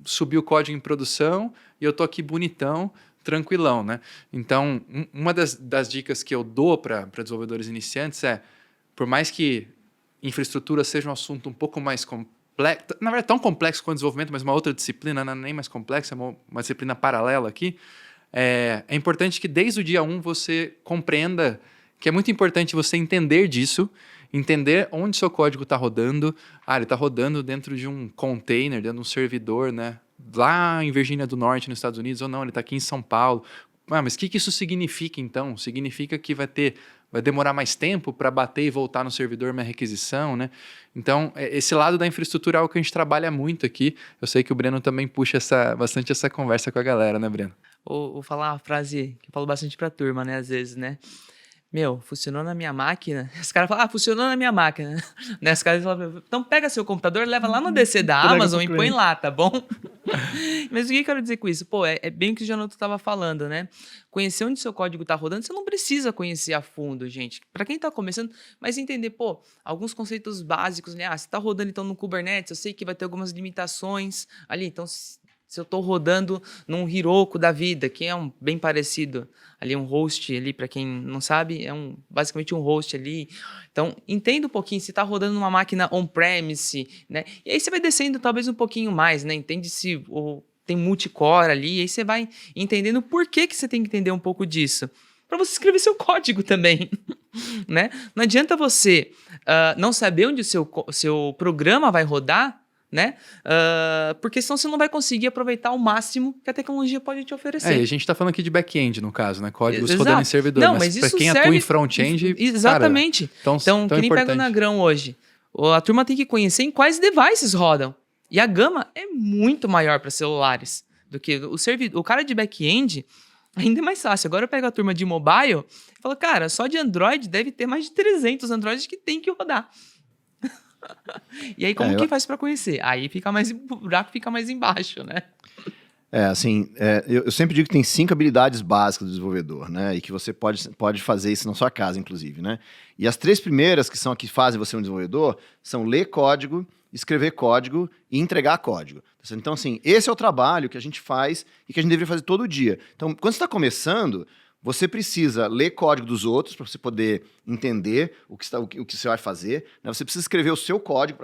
subir o código em produção e eu tô aqui bonitão, tranquilão, né? Então, uma das dicas que eu dou para desenvolvedores iniciantes é, por mais que infraestrutura seja um assunto um pouco mais complexo, na verdade, tão complexo quanto o desenvolvimento, mas uma outra disciplina, não é nem mais complexa, é uma disciplina paralela aqui, é importante que desde o dia 1 você compreenda que é muito importante você entender disso, entender onde seu código está rodando. Ele está rodando dentro de um container, dentro de um servidor, né? Lá em Virgínia do Norte, nos Estados Unidos, ou não, ele está aqui em São Paulo. Mas o que isso significa, então? Significa que vai demorar mais tempo para bater e voltar no servidor minha requisição, né? Então, esse lado da infraestrutura é algo que a gente trabalha muito aqui. Eu sei que o Breno também puxa bastante essa conversa com a galera, né, Breno? Vou falar uma frase que eu falo bastante pra turma, né, às vezes, né? Funcionou na minha máquina. Os caras falam, funcionou na minha máquina. Né? Os caras falam, então pega seu computador, leva lá no DC da Amazon e põe lá, tá bom? Mas o que eu quero dizer com isso? É bem o que o Jonathan estava falando, né? Conhecer onde seu código tá rodando, você não precisa conhecer a fundo, gente. Para quem tá começando, mas entender, alguns conceitos básicos, né? Você tá rodando então no Kubernetes, eu sei que vai ter algumas limitações ali, então se eu estou rodando num Heroku da vida, que é bem parecido, ali um host ali, para quem não sabe, basicamente um host ali. Então, entenda um pouquinho, se está rodando numa máquina on-premise, né? E aí você vai descendo talvez um pouquinho mais, né? Entende se tem multicore ali, e aí você vai entendendo por que você tem que entender um pouco disso. Para você escrever seu código também, né? Não adianta você não saber onde o seu programa vai rodar, né? Porque senão você não vai conseguir aproveitar o máximo que a tecnologia pode te oferecer. E a gente está falando aqui de back-end, no caso, né? Códigos rodando em servidor. Não, mas para quem atua em front-end... Exatamente. Cara, então que nem pega na Grão hoje. A turma tem que conhecer em quais devices rodam. E a gama é muito maior para celulares do que o cara de back-end. Ainda é mais fácil. Agora eu pego a turma de mobile e falo, cara, só de Android deve ter mais de 300 Androids que tem que rodar. E aí, como que faz para conhecer? Aí o buraco fica mais embaixo, né? Eu sempre digo que tem 5 habilidades básicas do desenvolvedor, né? E que você pode fazer isso na sua casa, inclusive, né? E as 3 primeiras, que são as que fazem você um desenvolvedor, são ler código, escrever código e entregar código. Então, assim, esse é o trabalho que a gente faz e que a gente deveria fazer todo dia. Então, quando você está começando, você precisa ler código dos outros para você poder entender o que você vai fazer, né? Você precisa escrever o seu código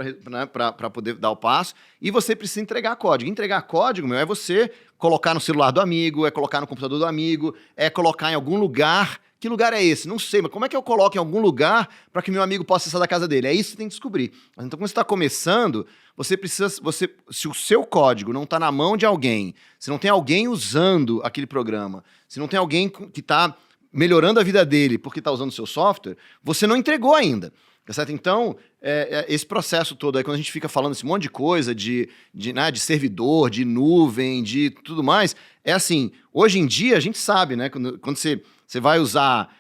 para poder dar o passo, e você precisa entregar código. Entregar código, é você colocar no celular do amigo, é colocar no computador do amigo, é colocar em algum lugar. Que lugar é esse? Não sei, mas como é que eu coloco em algum lugar para que meu amigo possa acessar da casa dele? É isso que você tem que descobrir. Então, quando você está começando, você precisa... se o seu código não está na mão de alguém, se não tem alguém usando aquele programa, se não tem alguém que está melhorando a vida dele porque está usando o seu software, você não entregou ainda. Tá certo? Então, esse processo todo aí, quando a gente fica falando esse monte de coisa, de servidor, de nuvem, de tudo mais, é assim, hoje em dia a gente sabe, né? Quando você vai usar...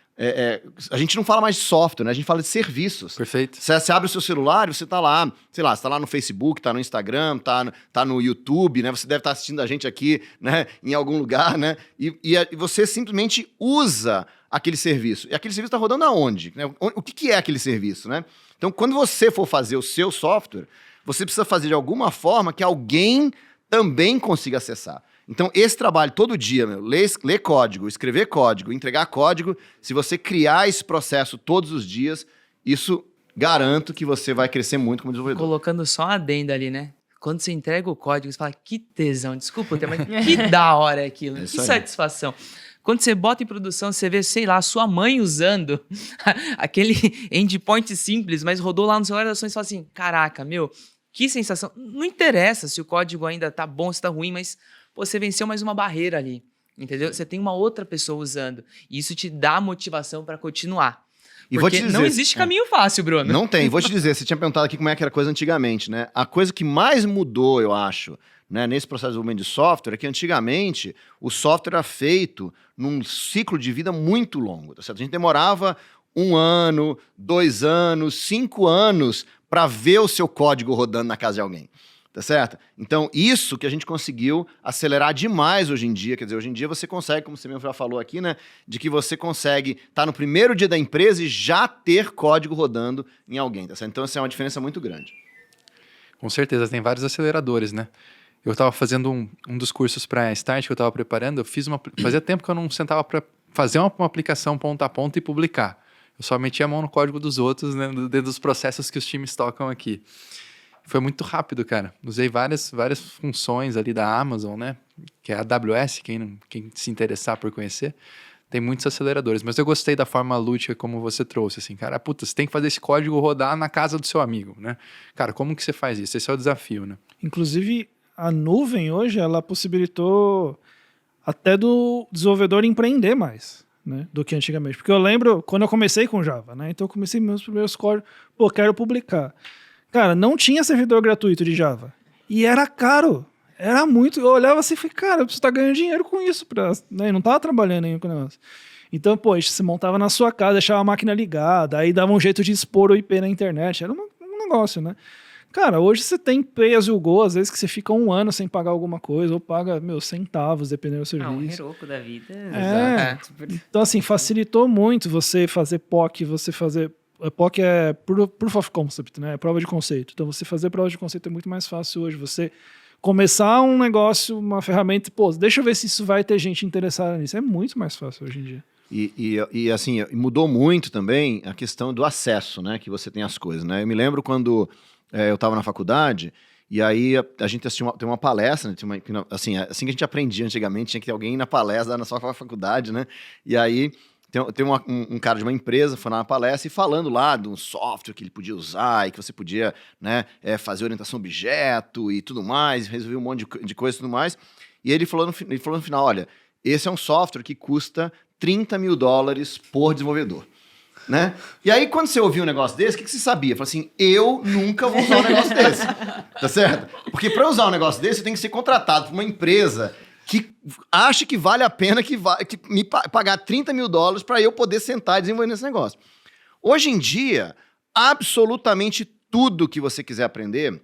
a gente não fala mais de software, né? A gente fala de serviços. Perfeito. Você abre o seu celular e você está lá, sei lá, você está lá no Facebook, está no Instagram, tá no YouTube, né? Você deve estar assistindo a gente aqui, né? Em algum lugar, né? E você simplesmente usa aquele serviço. E aquele serviço está rodando aonde? Né? O que é aquele serviço, né? Então, quando você for fazer o seu software, você precisa fazer de alguma forma que alguém também consiga acessar. Então, esse trabalho todo dia, ler código, escrever código, entregar código, se você criar esse processo todos os dias, isso garanto que você vai crescer muito como desenvolvedor. Colocando só a adenda ali, né? Quando você entrega o código, você fala, que tesão, desculpa, mas que da hora é aquilo, É que isso aí. satisfação. Quando você bota em produção, você vê, sei lá, sua mãe usando aquele endpoint simples, mas rodou lá no celular das ações e fala assim, caraca, meu, que sensação. Não interessa se o código ainda tá bom, se tá ruim, mas pô, você venceu mais uma barreira ali, entendeu? Você tem uma outra pessoa usando, e isso te dá motivação para continuar. E Porque vou te dizer, não existe caminho fácil, Bruno. Não tem. Vou te dizer, você tinha perguntado aqui como é que era a coisa antigamente, né? A coisa que mais mudou, eu acho, né, nesse processo de desenvolvimento de software é que antigamente o software era feito num ciclo de vida muito longo, tá certo? A gente demorava 1 ano, 2 anos, 5 anos para ver o seu código rodando na casa de alguém. Tá certo? Então, isso que a gente conseguiu acelerar demais hoje em dia. Quer dizer, hoje em dia você consegue, como você mesmo já falou aqui, né? De que você consegue estar no primeiro dia da empresa e já ter código rodando em alguém. Tá certo? Então, essa é uma diferença muito grande. Com certeza, tem vários aceleradores, né? Eu estava fazendo um dos cursos para Start que eu estava preparando, fazia tempo que eu não sentava para fazer uma aplicação ponta a ponta e publicar. Eu só metia a mão no código dos outros, né, dentro dos processos que os times tocam aqui. Foi muito rápido, cara. Usei várias funções ali da Amazon, né? Que é a AWS, quem se interessar por conhecer. Tem muitos aceleradores. Mas eu gostei da forma lúdica como você trouxe, assim, cara. Puta, você tem que fazer esse código rodar na casa do seu amigo, né? Cara, como que você faz isso? Esse é o desafio, né? Inclusive, a nuvem hoje, ela possibilitou até do desenvolvedor empreender mais, né, do que antigamente. Porque eu lembro, quando eu comecei com Java, né? Então eu comecei meus primeiros códigos, pô, quero publicar. Cara, não tinha servidor gratuito de Java. E era caro. Era muito. Eu olhava assim e falei, cara, eu preciso estar ganhando dinheiro com isso. Né? Não tava trabalhando ainda com o negócio. Então, pô, você montava na sua casa, deixava a máquina ligada, aí dava um jeito de expor o IP na internet. Era um negócio, né? Cara, hoje você tem pay as you go, às vezes que você fica 1 ano sem pagar alguma coisa, ou paga, centavos, dependendo do serviço. Um Heroku da vida. É. Então, assim, facilitou muito você fazer POC, POC é Proof of Concept, né? É prova de conceito. Então, você fazer prova de conceito é muito mais fácil hoje. Você começar um negócio, uma ferramenta, pô, deixa eu ver se isso vai ter gente interessada nisso. É muito mais fácil hoje em dia. E assim, mudou muito também a questão do acesso, né? Que você tem às coisas, né? Eu me lembro quando eu estava na faculdade, e aí a gente tem uma palestra, né? Assim que a gente aprendia antigamente, tinha que ter alguém na palestra na sua faculdade, né? E aí tem um cara de uma empresa foi na palestra e falando lá de um software que ele podia usar e que você podia, né, fazer orientação a objeto e tudo mais, resolver um monte de coisa e tudo mais. E ele falou no final, olha, esse é um software que custa $30 mil por desenvolvedor. Né? E aí, quando você ouvia um negócio desse, o que você sabia? Falei assim, eu nunca vou usar um negócio desse. Tá certo? Porque para usar um negócio desse, eu tenho que ser contratado por uma empresa que acha que vale a pena que me pagar $30 mil para eu poder sentar e desenvolver esse negócio. Hoje em dia, absolutamente tudo que você quiser aprender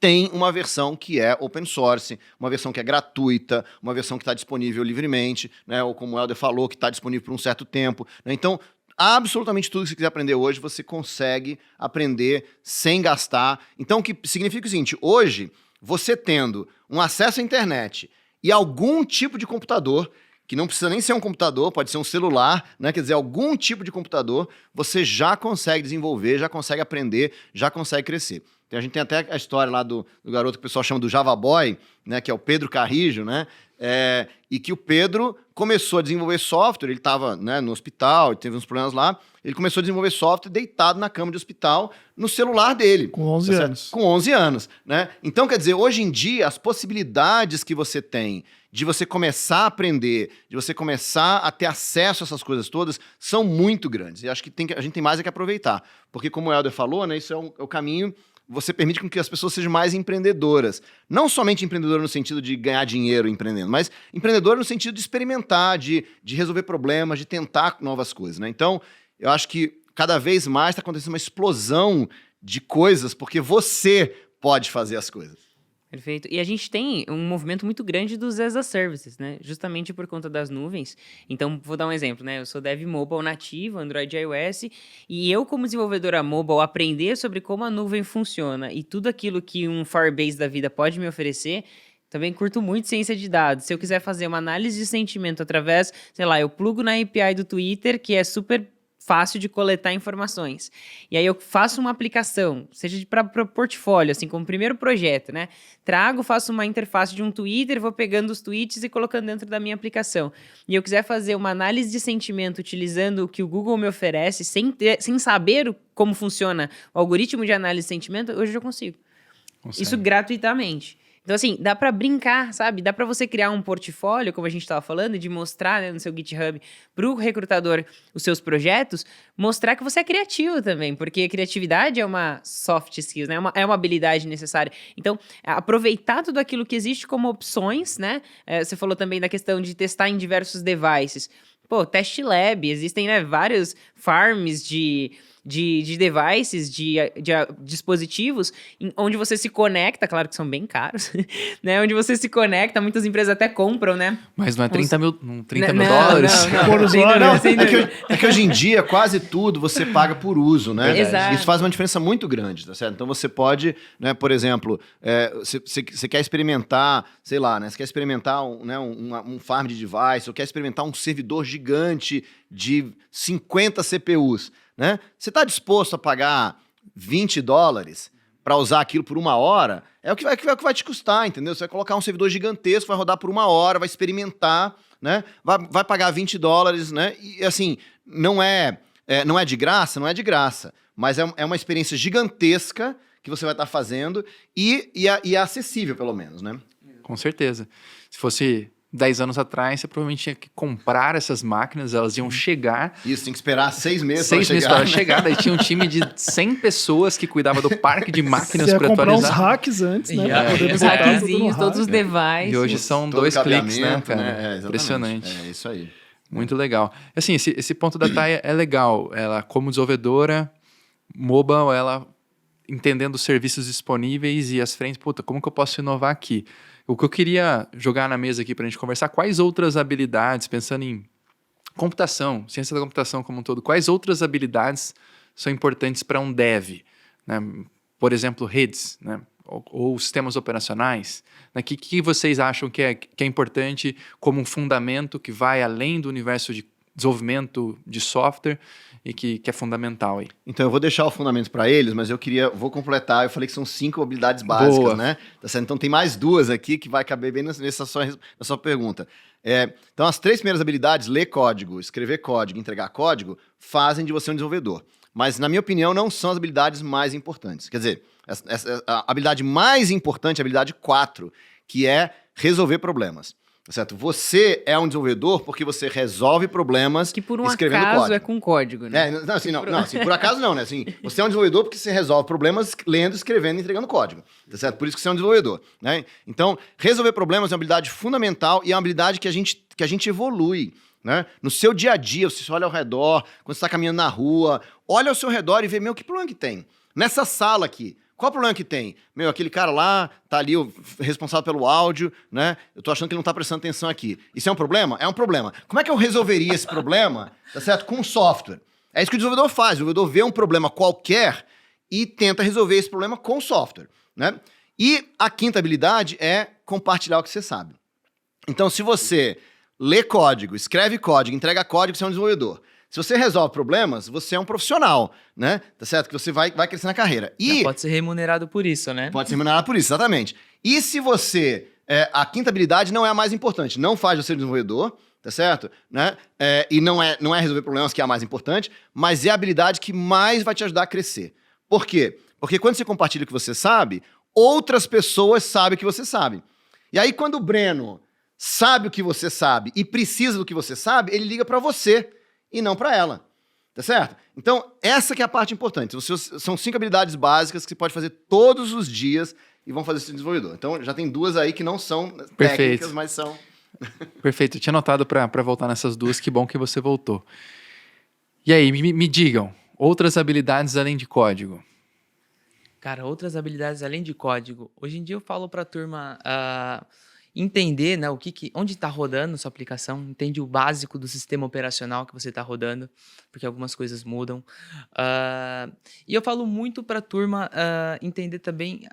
tem uma versão que é open source, uma versão que é gratuita, uma versão que está disponível livremente, né? Ou como o Helder falou, que está disponível por um certo tempo. Né? Então, absolutamente tudo que você quiser aprender hoje, você consegue aprender sem gastar. Então, o que significa o seguinte, hoje, você tendo um acesso à internet e algum tipo de computador, que não precisa nem ser um computador, pode ser um celular, né? Quer dizer, algum tipo de computador, você já consegue desenvolver, já consegue aprender, já consegue crescer. Então, a gente tem até a história lá do garoto que o pessoal chama do Java Boy, né? Que é o Pedro Carrijo, né? E que o Pedro começou a desenvolver software, ele estava, né, no hospital, teve uns problemas lá, ele começou a desenvolver software deitado na cama de hospital, no celular dele. Com 11 anos. Com 11 anos, né? Então, quer dizer, hoje em dia, as possibilidades que você tem de você começar a aprender, de você começar a ter acesso a essas coisas todas, são muito grandes. E acho que a gente tem mais que aproveitar. Porque, como o Helder falou, né, isso é o caminho. Você permite com que as pessoas sejam mais empreendedoras. Não somente empreendedoras no sentido de ganhar dinheiro empreendendo, mas empreendedoras no sentido de experimentar, de resolver problemas, de tentar novas coisas. Né? Então, eu acho que cada vez mais está acontecendo uma explosão de coisas, porque você pode fazer as coisas. Perfeito. E a gente tem um movimento muito grande dos as a services, né? Justamente por conta das nuvens. Então, vou dar um exemplo, né? Eu sou dev mobile nativo, Android e iOS, e eu, como desenvolvedora mobile, aprender sobre como a nuvem funciona e tudo aquilo que um Firebase da vida pode me oferecer, também curto muito ciência de dados. Se eu quiser fazer uma análise de sentimento através, sei lá, eu plugo na API do Twitter, que é super fácil de coletar informações. E aí eu faço uma aplicação, seja para portfólio, assim, como primeiro projeto, né? Faço uma interface de um Twitter, vou pegando os tweets e colocando dentro da minha aplicação. E eu quiser fazer uma análise de sentimento utilizando o que o Google me oferece, sem saber como funciona o algoritmo de análise de sentimento, hoje eu consigo. Isso gratuitamente. Então, assim, dá pra brincar, sabe? Dá pra você criar um portfólio, como a gente tava falando, de mostrar, né, no seu GitHub pro recrutador os seus projetos, mostrar que você é criativo também, porque criatividade é uma soft skills, né? É uma habilidade necessária. Então, aproveitar tudo aquilo que existe como opções, né? Você falou também da questão de testar em diversos devices. Pô, Test Lab, existem, né, vários farms de devices, de dispositivos, onde você se conecta, claro que são bem caros, né? Onde você se conecta, muitas empresas até compram, né? Mas não é 30 mil Não, dólares? Não, sem dúvida, sem dúvida. É que hoje em dia quase tudo você paga por uso, né? Exato. Isso faz uma diferença muito grande, tá certo? Então você pode, né, por exemplo, você quer experimentar, sei lá, né? Você quer experimentar um farm de device, ou quer experimentar um servidor gigante de 50 CPUs, né? Você está disposto a pagar $20 para usar aquilo por 1 hora? É o que vai te custar, entendeu? Você vai colocar um servidor gigantesco, vai rodar por 1 hora, vai experimentar, né? Vai pagar $20, né? E assim, não é de graça, não é de graça, mas é uma experiência gigantesca que você vai estar fazendo e é acessível, pelo menos, né? Com certeza. Se fosse 10 anos atrás, você provavelmente tinha que comprar essas máquinas, elas iam chegar. Isso, tem que esperar 6 meses 6 meses para para chegar. Daí tinha um time de 100 pessoas que cuidava do parque de máquinas Você ia para comprar uns atualizar. hacks antes, né? Yeah. Pra poder Os botar tudo no hackzinhos, todos os hack. devices. E hoje são Todo 2 cliques, né, cabeamento, cara? Exatamente. Impressionante. É isso aí. Muito legal. Assim, esse ponto da Thay é legal. Ela, como desenvolvedora mobile, ela entendendo os serviços disponíveis e as frentes, puta, como que eu posso inovar aqui? O que eu queria jogar na mesa aqui para a gente conversar, quais outras habilidades, pensando em computação, ciência da computação como um todo, quais outras habilidades são importantes para um dev? Né? Por exemplo, redes, né? ou sistemas operacionais. Né? Que vocês acham que é importante como um fundamento que vai além do universo de desenvolvimento de software e que é fundamental aí? Então, eu vou deixar o fundamento para eles, mas vou completar. Eu falei que são 5 habilidades básicas, Boa. né? Tá certo? Então, tem mais 2 aqui que vai caber bem nessa sua pergunta. Então, as 3 primeiras habilidades, ler código, escrever código, entregar código, fazem de você um desenvolvedor. Mas, na minha opinião, não são as habilidades mais importantes. Quer dizer, a habilidade mais importante é a habilidade 4, que é resolver problemas. Tá certo? Você é um desenvolvedor porque você resolve problemas Que por um escrevendo acaso código. é com código, né? Por acaso não, né? Assim, você é um desenvolvedor porque você resolve problemas lendo, escrevendo e entregando código. Tá certo? Por isso que você é um desenvolvedor, né? Então, resolver problemas é uma habilidade fundamental e é uma habilidade que a gente evolui, né? No seu dia a dia, você olha ao redor, quando você está caminhando na rua, olha ao seu redor e vê, que problema que tem? Nessa sala aqui, qual o problema que tem? Aquele cara lá tá ali responsável pelo áudio, né? Eu tô achando que ele não tá prestando atenção aqui. Isso é um problema? É um problema. Como é que eu resolveria esse problema, tá certo? Com software. É isso que o desenvolvedor faz. O desenvolvedor vê um problema qualquer e tenta resolver esse problema com software, né? E a 5ª habilidade é compartilhar o que você sabe. Então, se você lê código, escreve código, entrega código, você é um desenvolvedor. Se você resolve problemas, você é um profissional, né? Tá certo? Que você vai crescer na carreira. E Pode ser remunerado por isso, né? pode ser remunerado por isso, exatamente. E se você... a 5ª habilidade não é a mais importante. Não faz você desenvolvedor, tá certo? Né? E não é resolver problemas que é a mais importante, mas é a habilidade que mais vai te ajudar a crescer. Por quê? Porque quando você compartilha o que você sabe, outras pessoas sabem o que você sabe. E aí, quando o Breno sabe o que você sabe e precisa do que você sabe, ele liga para você e não para ela, tá certo? Então, essa que é a parte importante. São 5 habilidades básicas que você pode fazer todos os dias e vão fazer esse desenvolvedor. Então, já tem 2 aí que não são técnicas, mas são... Perfeito. Eu tinha anotado para voltar nessas 2. Que bom que você voltou. E aí, me digam, outras habilidades além de código? Cara, outras habilidades além de código. Hoje em dia eu falo para a turma entender, né, onde está rodando sua aplicação, entende o básico do sistema operacional que você está rodando, porque algumas coisas mudam. E eu falo muito para a turma entender também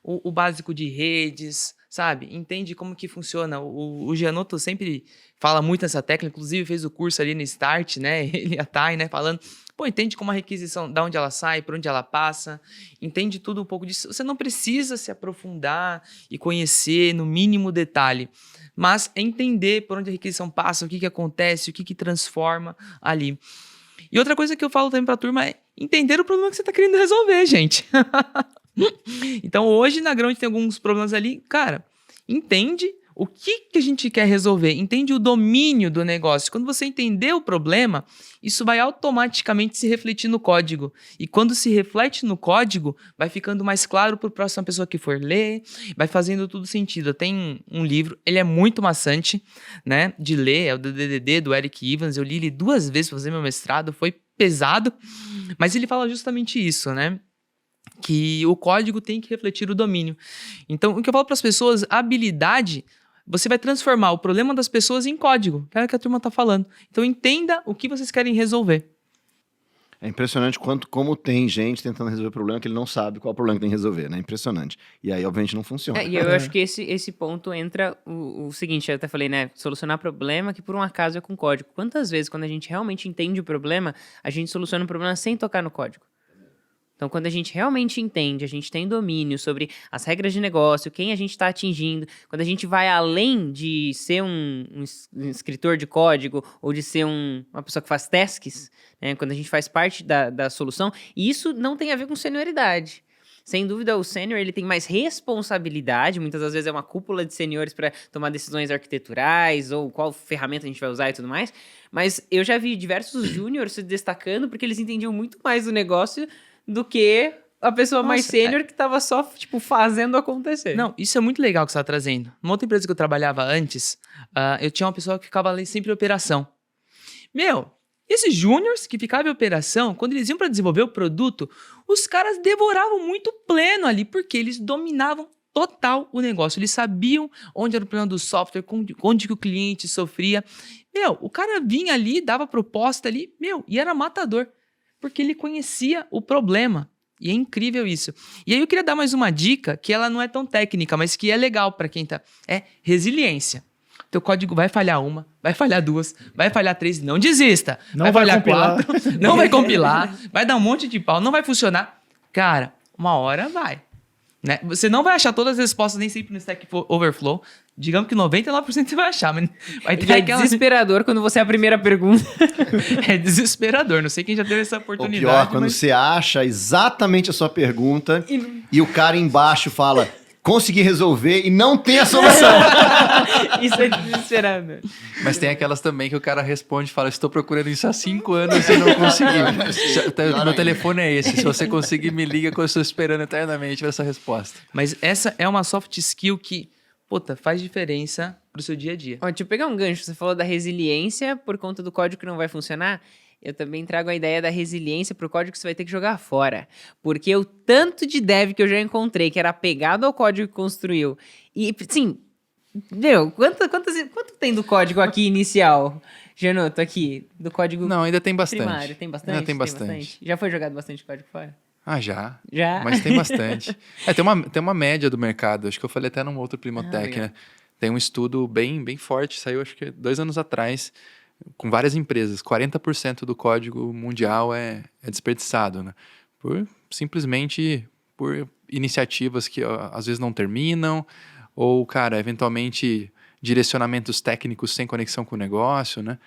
o básico de redes, sabe? Entende como que funciona. O Gianotto sempre fala muito nessa tecla, inclusive fez o curso ali no Start, né? Ele e a Thay, né? Falando, pô, entende como a requisição, da onde ela sai, por onde ela passa, entende tudo um pouco disso. Você não precisa se aprofundar e conhecer no mínimo detalhe, mas é entender por onde a requisição passa, o que acontece, o que transforma ali. E outra coisa que eu falo também para a turma é entender o problema que você está querendo resolver, gente. Então, hoje na Ground tem alguns problemas ali. Cara, entende o que a gente quer resolver. Entende o domínio do negócio. Quando você entender o problema, isso vai automaticamente se refletir no código. E quando se reflete no código, vai ficando mais claro para a próxima pessoa que for ler, vai fazendo tudo sentido. Tem um livro, ele é muito maçante, né, de ler, é o DDD, do Eric Evans. Eu li ele 2 vezes para fazer meu mestrado, foi pesado, mas ele fala justamente isso, né? Que o código tem que refletir o domínio. Então, o que eu falo para as pessoas, a habilidade, você vai transformar o problema das pessoas em código, que é o que a turma está falando. Então, entenda o que vocês querem resolver. É impressionante como tem gente tentando resolver problema que ele não sabe qual é o problema que tem que resolver, né? Impressionante. E aí, obviamente, não funciona. E eu acho que esse ponto entra o seguinte, eu até falei, né? Solucionar problema que por um acaso é com código. Quantas vezes, quando a gente realmente entende o problema, a gente soluciona o problema sem tocar no código? Então, quando a gente realmente entende, a gente tem domínio sobre as regras de negócio, quem a gente está atingindo, quando a gente vai além de ser um escritor de código ou de ser uma pessoa que faz tasks, né, quando a gente faz parte da solução, e isso não tem a ver com senioridade. Sem dúvida, o sênior ele tem mais responsabilidade, muitas das vezes é uma cúpula de seniores para tomar decisões arquiteturais ou qual ferramenta a gente vai usar e tudo mais, mas eu já vi diversos júniores se destacando porque eles entendiam muito mais do negócio do que a pessoa mais sênior que tava só, tipo, fazendo acontecer. Não, isso é muito legal que você tá trazendo. Numa outra empresa que eu trabalhava antes, eu tinha uma pessoa que ficava ali sempre em operação. Meu, esses júniors que ficavam em operação, quando eles iam para desenvolver o produto, os caras devoravam muito pleno ali, porque eles dominavam total o negócio. Eles sabiam onde era o problema do software, onde que o cliente sofria. Meu, o cara vinha ali, dava proposta ali, e era matador. Porque ele conhecia o problema. E é incrível isso. E aí eu queria dar mais uma dica, que ela não é tão técnica, mas que é legal para quem tá... É resiliência. Teu código vai falhar 1, vai falhar 2, vai falhar 3, não desista. Não vai falhar compilar. 4, não vai compilar, vai dar um monte de pau, não vai funcionar. Cara, uma hora vai. Né? Você não vai achar todas as respostas nem sempre no Stack Overflow. Digamos que 99% você vai achar, mas vai ter aquela... desesperador quando você é a primeira pergunta. É desesperador, não sei quem já teve essa Ou oportunidade. pior, quando você acha exatamente a sua pergunta e o cara embaixo fala, consegui resolver e não tem a solução. Isso é desesperador. Mas tem aquelas também que o cara responde e fala, estou procurando isso há 5 anos e não consegui. Meu telefone é esse, se você conseguir me liga que eu estou esperando eternamente essa resposta. Mas essa é uma soft skill que, puta, faz diferença pro seu dia a dia. Ó, deixa eu pegar um gancho. Você falou da resiliência por conta do código que não vai funcionar. Eu também trago a ideia da resiliência pro código que você vai ter que jogar fora. Porque o tanto de dev que eu já encontrei que era apegado ao código que construiu. E, sim, meu, quanto tem do código aqui inicial? Gianotto, aqui, do código Não, ainda tem bastante. primário. Tem bastante? Ainda tem bastante. Já foi jogado bastante código fora? Ah, já. Já? Mas tem bastante. Tem uma média do mercado. Acho que eu falei até num outro Primotech, né? Tem um estudo bem forte, saiu acho que 2 anos atrás, com várias empresas. 40% do código mundial é desperdiçado, né? Simplesmente por iniciativas que ó, às vezes não terminam, ou, cara, eventualmente direcionamentos técnicos sem conexão com o negócio, né?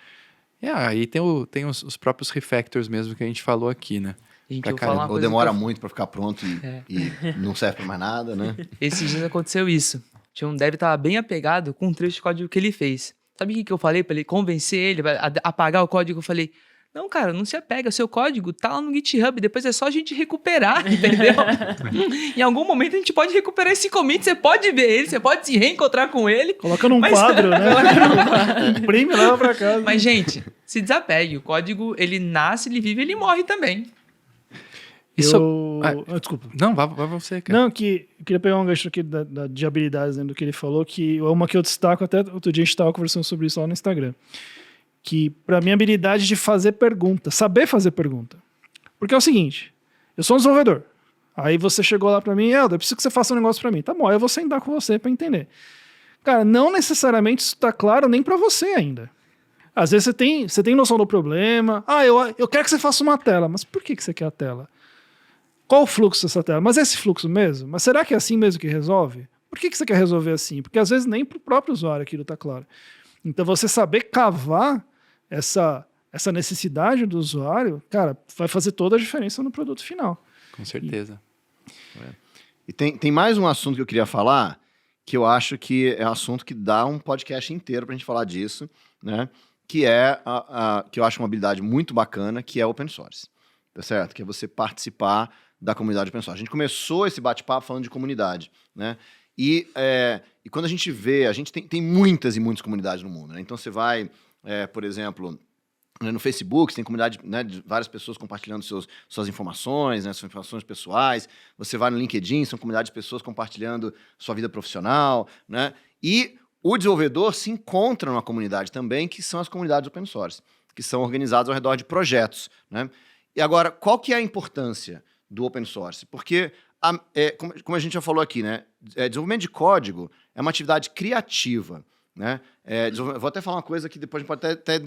E aí tem os próprios refactors mesmo que a gente falou aqui, né? Gente, Pra eu vou falar uma Ou coisa demora que muito para ficar pronto e não serve para mais nada, né? Esses dias aconteceu isso. Tinha um dev que tava bem apegado com um trecho de código que ele fez. Sabe o que eu falei pra ele? Convencer ele a apagar o código. Eu falei, não, cara, não se apega. Seu código tá lá no GitHub. Depois é só a gente recuperar, entendeu? Em algum momento a gente pode recuperar esse commit. Você pode ver ele, você pode se reencontrar com ele. Coloca num quadro, né? Imprime e leva pra casa. Mas, gente, se desapegue. O código, ele nasce, ele vive, ele morre também. Desculpa. Não, vai você, cara. Não, que eu queria pegar um gancho aqui de habilidades dentro do que ele falou, que é uma que eu destaco, até outro dia a gente estava conversando sobre isso lá no Instagram, que pra mim a habilidade de fazer pergunta, saber fazer pergunta. Porque é o seguinte, eu sou um desenvolvedor, Aí você chegou lá pra mim, Helder, eu preciso que você faça um negócio pra mim. Tá bom, aí eu vou sentar com você pra entender. Cara, não necessariamente isso tá claro nem pra você ainda. Às vezes você tem noção do problema. Eu quero que você faça uma tela. Mas por que você quer a tela? Qual o fluxo dessa tela? Mas é esse fluxo mesmo? Mas será que é assim mesmo que resolve? Por que você quer resolver assim? Porque às vezes nem pro próprio usuário aquilo tá claro. Então você saber cavar essa necessidade do usuário, cara, vai fazer toda a diferença no produto final. Com certeza. E tem mais um assunto que eu queria falar, que eu acho que é um assunto que dá um podcast inteiro pra gente falar disso, né? Que é que eu acho uma habilidade muito bacana, que é open source. Tá certo? Que é você participar da comunidade open source. A gente começou esse bate-papo falando de comunidade, né? E quando a gente vê, a gente tem muitas e muitas comunidades no mundo, né? Então você vai, por exemplo, no Facebook, você tem comunidade, né, de várias pessoas compartilhando suas informações, né, suas informações pessoais. Você vai no LinkedIn, são comunidades de pessoas compartilhando sua vida profissional, né? E o desenvolvedor se encontra numa comunidade também, que são as comunidades open source, que são organizadas ao redor de projetos, né? E agora, qual que é a importância do open source? Porque, como a gente já falou aqui, né, desenvolvimento de código é uma atividade criativa, né? Vou até falar uma coisa que depois a gente pode até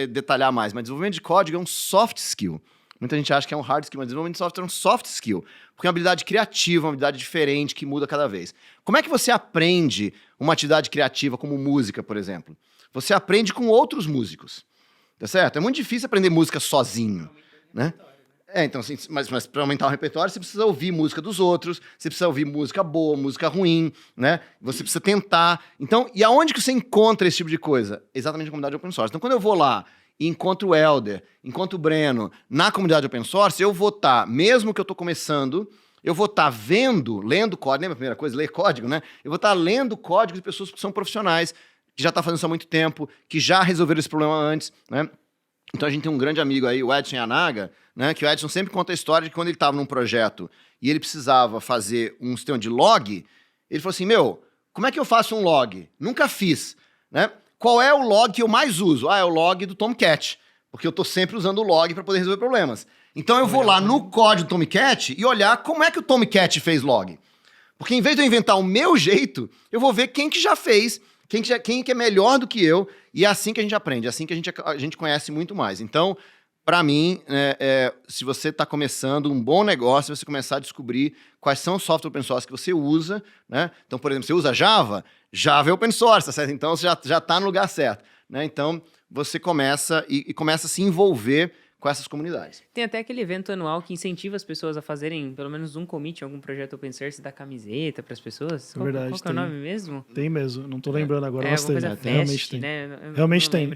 detalhar mais, mas desenvolvimento de código é um soft skill. Muita gente acha que é um hard skill, mas desenvolvimento de software é um soft skill, porque é uma habilidade criativa, uma habilidade diferente, que muda cada vez. Como é que você aprende uma atividade criativa como música, por exemplo? Você aprende com outros músicos, tá certo? É muito difícil aprender música sozinho, né? Então, assim, mas para aumentar o repertório, você precisa ouvir música dos outros, você precisa ouvir música boa, música ruim, né? Você precisa tentar. Então, e aonde que você encontra esse tipo de coisa? Exatamente na comunidade open source. Então, quando eu vou lá e encontro o Helder, encontro o Breno na comunidade open source, eu vou estar, mesmo que eu estou começando, eu vou estar lendo código, lembra a primeira coisa? Ler código, né? Eu vou estar lendo código de pessoas que são profissionais, que já estão fazendo isso há muito tempo, que já resolveram esse problema antes, né? Então a gente tem um grande amigo aí, o Edson Yanaga, né, que o Edson sempre conta a história de que quando ele estava num projeto e ele precisava fazer um sistema de log, ele falou assim, como é que eu faço um log? Nunca fiz, né? Qual é o log que eu mais uso? É o log do Tomcat, porque eu estou sempre usando o log para poder resolver problemas. Então eu vou lá no código do Tomcat e olhar como é que o Tomcat fez log. Porque em vez de eu inventar o meu jeito, eu vou ver quem que já fez, quem que é melhor do que eu, e é assim que a gente aprende, é assim que a gente conhece muito mais. Então, para mim, se você está começando um bom negócio, você começar a descobrir quais são os softwares open source que você usa, né? Então, por exemplo, você usa Java é open source, tá certo? Então, você já está no lugar certo, né? Então, você começa e começa a se envolver com essas comunidades. Tem até aquele evento anual que incentiva as pessoas a fazerem pelo menos um commit em algum projeto open source, da camiseta para as pessoas. Qual que é o nome mesmo? Tem mesmo, não tô lembrando agora, mas tem. Fest, Realmente tem. Né? Realmente tem.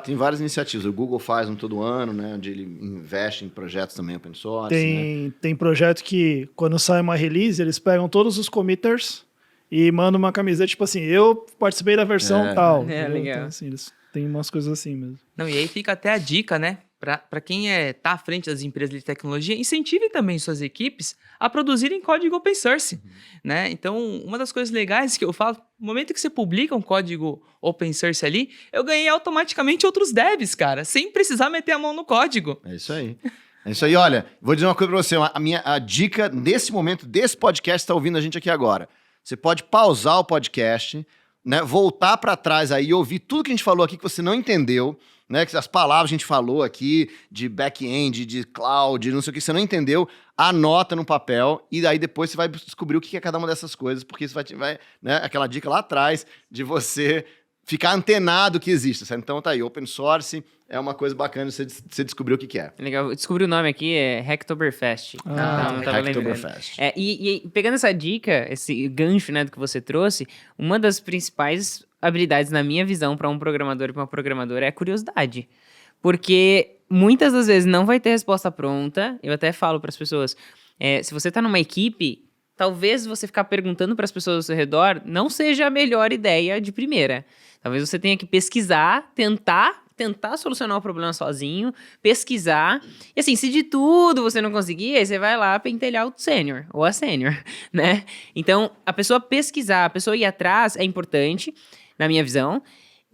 Tem várias iniciativas. O Google faz um todo ano, né? Onde ele investe em projetos também open source. Tem projeto que, quando sai uma release, eles pegam todos os committers e mandam uma camiseta, tipo assim, eu participei da versão tal. Legal. Então, assim, eles têm umas coisas assim mesmo. Não, e aí fica até a dica, né? Para quem tá à frente das empresas de tecnologia, incentive também suas equipes a produzirem código open source, né? Então, uma das coisas legais que eu falo, no momento que você publica um código open source ali, eu ganhei automaticamente outros devs, cara, sem precisar meter a mão no código. É isso aí. É isso aí. Olha, vou dizer uma coisa para você. A dica nesse momento desse podcast, está ouvindo a gente aqui agora. Você pode pausar o podcast, né? Voltar para trás aí e ouvir tudo que a gente falou aqui que você não entendeu, né, que as palavras que a gente falou aqui, de back-end, de cloud, não sei o que, você não entendeu, anota no papel e aí depois você vai descobrir o que é cada uma dessas coisas, porque isso vai né, aquela dica lá atrás de você ficar antenado que existe, certo? Então tá aí, open source é uma coisa bacana você descobrir o que é. Legal, eu descobri o nome aqui, é Hacktoberfest. Hacktoberfest. E pegando essa dica, esse gancho, né, do que você trouxe, uma das principais habilidades, na minha visão, para um programador e para uma programadora é a curiosidade. Porque muitas das vezes não vai ter resposta pronta. Eu até falo para as pessoas, se você está numa equipe, talvez você ficar perguntando para as pessoas ao seu redor não seja a melhor ideia de primeira. Talvez você tenha que pesquisar, tentar solucionar o problema sozinho, pesquisar. E assim, se de tudo você não conseguir, aí você vai lá pentelhar o sênior ou a sênior, né? Então, a pessoa pesquisar, a pessoa ir atrás é importante, na minha visão.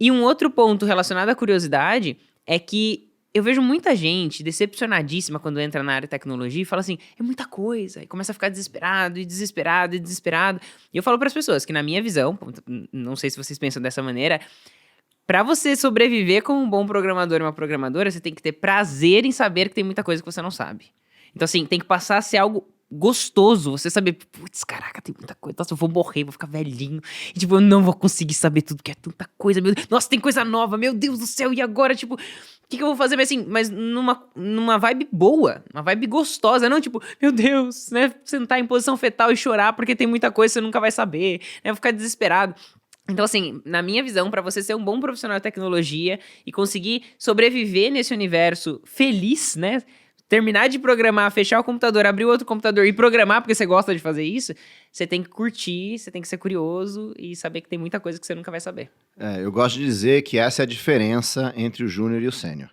E um outro ponto relacionado à curiosidade é que eu vejo muita gente decepcionadíssima quando entra na área de tecnologia e fala assim, é muita coisa, e começa a ficar desesperado, e desesperado, e desesperado. E eu falo para as pessoas que, na minha visão, não sei se vocês pensam dessa maneira, para você sobreviver como um bom programador e uma programadora, você tem que ter prazer em saber que tem muita coisa que você não sabe. Então, assim, tem que passar a ser algo gostoso, você saber, putz, caraca, tem muita coisa, nossa, eu vou morrer, vou ficar velhinho, e tipo, eu não vou conseguir saber tudo, que é tanta coisa, meu Deus, nossa, tem coisa nova, meu Deus do céu, e agora, tipo, o que eu vou fazer? Mas assim, numa vibe boa, uma vibe gostosa, não tipo, meu Deus, né, sentar em posição fetal e chorar porque tem muita coisa que você nunca vai saber, né, ficar desesperado. Então, assim, na minha visão, para você ser um bom profissional de tecnologia e conseguir sobreviver nesse universo feliz, né, terminar de programar, fechar o computador, abrir outro computador e programar porque você gosta de fazer isso, você tem que curtir, você tem que ser curioso e saber que tem muita coisa que você nunca vai saber. Eu gosto de dizer que essa é a diferença entre o júnior e o sênior,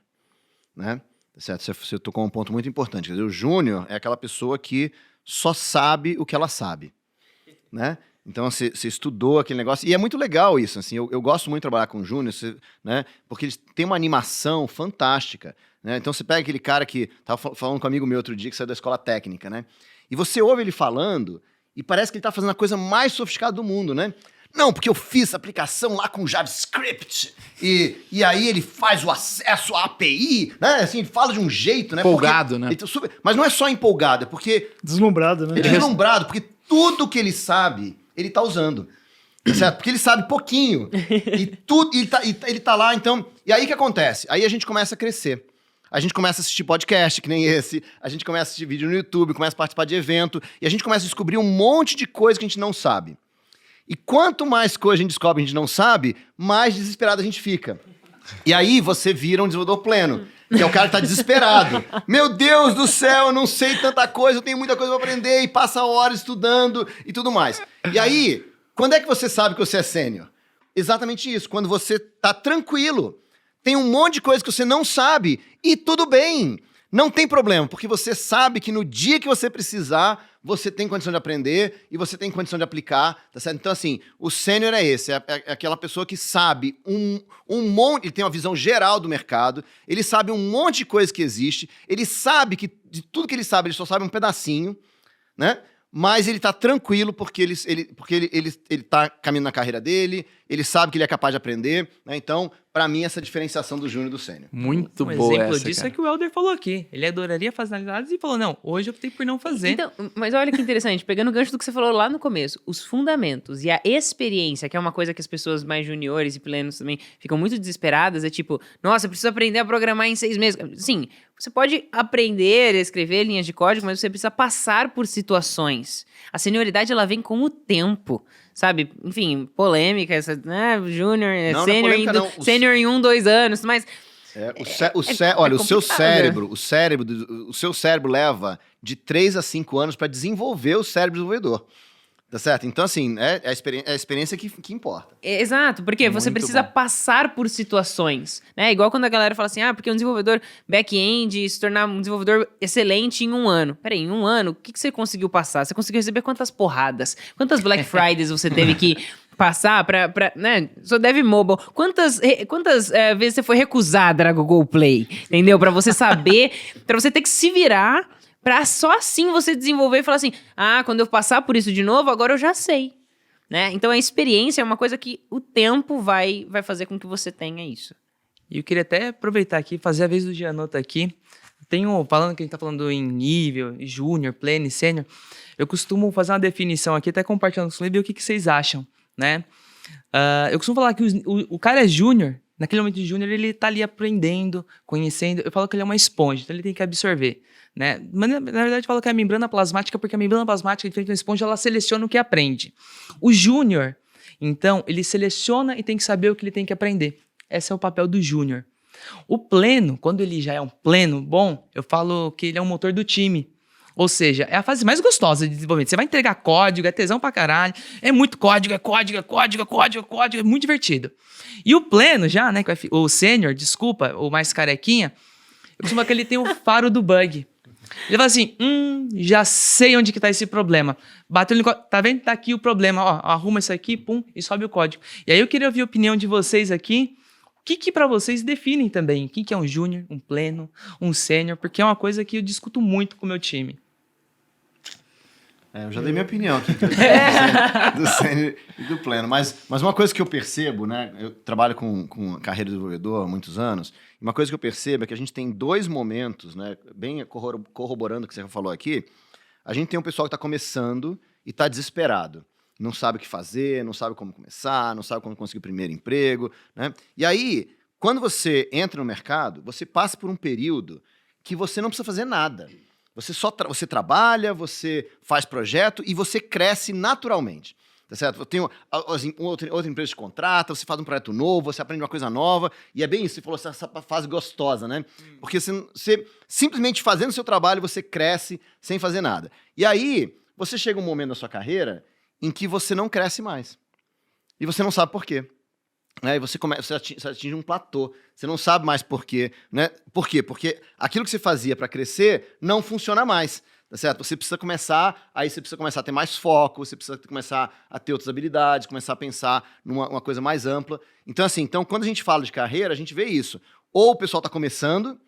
né? Certo? Você tocou um ponto muito importante. Quer dizer, o júnior é aquela pessoa que só sabe o que ela sabe, né? Então, você estudou aquele negócio. E é muito legal isso, assim. Eu gosto muito de trabalhar com júnior, né? Porque eles têm uma animação fantástica, né? Então, você pega aquele cara que... Tava falando com um amigo meu outro dia, que saiu da escola técnica, né? E você ouve ele falando e parece que ele tá fazendo a coisa mais sofisticada do mundo, né? Não, porque eu fiz aplicação lá com JavaScript e aí ele faz o acesso à API, né? Assim, ele fala de um jeito, né? Empolgado, né? Mas não é só empolgado, é porque... Deslumbrado, né? Ele é deslumbrado, porque tudo que ele sabe... ele tá usando, certo? Porque ele sabe pouquinho, e tudo, ele tá lá, então... E aí o que acontece? Aí a gente começa a crescer. A gente começa a assistir podcast, que nem esse, a gente começa a assistir vídeo no YouTube, começa a participar de evento, e a gente começa a descobrir um monte de coisa que a gente não sabe. E quanto mais coisa a gente descobre que a gente não sabe, mais desesperado a gente fica. E aí você vira um desenvolvedor pleno, que é o cara que tá desesperado. Meu Deus do céu, eu não sei tanta coisa, eu tenho muita coisa pra aprender, e passa horas estudando e tudo mais. E aí, quando é que você sabe que você é sênior? Exatamente isso, quando você tá tranquilo. Tem um monte de coisa que você não sabe, e tudo bem. Não tem problema, porque você sabe que no dia que você precisar, você tem condição de aprender e você tem condição de aplicar, tá certo? Então, assim, o sênior é esse, é aquela pessoa que sabe um monte, ele tem uma visão geral do mercado, ele sabe um monte de coisa que existe, ele sabe que de tudo que ele sabe, ele só sabe um pedacinho, né? Mas ele tá tranquilo porque ele tá caminhando na carreira dele, ele sabe que ele é capaz de aprender, né? Então, pra mim, essa diferenciação do júnior e do sênior. Muito Um boa exemplo essa, disso cara. é que o Helder falou aqui. Ele adoraria fazer análise e falou, não, hoje eu optei por não fazer. Então, mas olha que interessante, pegando o gancho do que você falou lá no começo, os fundamentos e a experiência, que é uma coisa que as pessoas mais juniores e plenos também ficam muito desesperadas, é tipo, nossa, eu preciso aprender a programar em 6 meses. Sim, você pode aprender a escrever linhas de código, mas você precisa passar por situações. A senioridade, ela vem com o tempo, sabe? Enfim, polêmica, essa, né, júnior, Não, sênior não é polêmica, não. sênior em 1, 2 anos, mas... Olha, o seu complicado, cérebro, o seu cérebro leva de 3 a 5 anos para desenvolver o cérebro desenvolvedor. Tá certo? Então, assim, é a experiência que importa. Exato, porque você Muito precisa bom. passar por situações, né? Igual quando a galera fala assim, porque um desenvolvedor back-end se tornar um desenvolvedor excelente em 1 ano. Peraí, em 1 ano, o que você conseguiu passar? Você conseguiu receber quantas porradas? Quantas Black Fridays você teve que passar pra né? Só deve mobile. Quantas vezes você foi recusada na Google Play? Entendeu? Pra você saber, pra você ter que se virar, pra só assim você desenvolver e falar assim, quando eu passar por isso de novo, agora eu já sei. Né? Então a experiência é uma coisa que o tempo vai fazer com que você tenha isso. E eu queria até aproveitar aqui, fazer a vez do Gianotto aqui. Falando que a gente tá falando em nível, júnior, pleno e sênior, eu costumo fazer uma definição aqui, até compartilhando com vocês, ver o que vocês acham, né? Eu costumo falar que o cara é júnior, naquele momento de júnior ele tá ali aprendendo, conhecendo, eu falo que ele é uma esponja, então ele tem que absorver, né? Mas na verdade eu falo que é a membrana plasmática, porque a membrana plasmática, diferente da esponja, ela seleciona o que aprende. O júnior, então, ele seleciona e tem que saber o que ele tem que aprender. Esse é o papel do júnior. O pleno, quando ele já é um pleno bom, eu falo que ele é um motor do time. Ou seja, é a fase mais gostosa de desenvolvimento. Você vai entregar código, é tesão pra caralho, é muito código, é muito divertido. E o pleno já, né, o sênior, desculpa, o mais carequinha, eu costumo falar que ele tem o faro do bug. Ele fala assim, já sei onde que tá esse problema. Bateu no código, tá vendo? Tá aqui o problema, ó, arruma isso aqui, pum, e sobe o código. E aí eu queria ouvir a opinião de vocês aqui, que para vocês definem também? O que é um júnior, um pleno, um sênior? Porque é uma coisa que eu discuto muito com o meu time. Eu já dei minha opinião aqui do sênior e do pleno. Mas uma coisa que eu percebo, né? Eu trabalho com carreira de desenvolvedor há muitos anos. E uma coisa que eu percebo é que a gente tem 2 momentos, né? Bem corroborando o que você falou aqui. A gente tem um pessoal que está começando e está desesperado. Não sabe o que fazer, não sabe como começar, não sabe como conseguir o primeiro emprego, né? E aí, quando você entra no mercado, você passa por um período que você não precisa fazer nada. Você você trabalha, você faz projeto e você cresce naturalmente, tá certo? Tem outra empresa te contrata, você faz um projeto novo, você aprende uma coisa nova, e é bem isso, você falou, essa fase gostosa, né? Porque você simplesmente fazendo o seu trabalho, você cresce sem fazer nada. E aí, você chega um momento da sua carreira em que você não cresce mais. E você não sabe por quê. Né? E você atinge um platô. Você não sabe mais por quê. Né? Por quê? Porque aquilo que você fazia para crescer não funciona mais. Tá certo? Você precisa começar a ter mais foco, você precisa começar a ter outras habilidades, começar a pensar numa coisa mais ampla. Então, assim, quando a gente fala de carreira, a gente vê isso. Ou o pessoal está começando,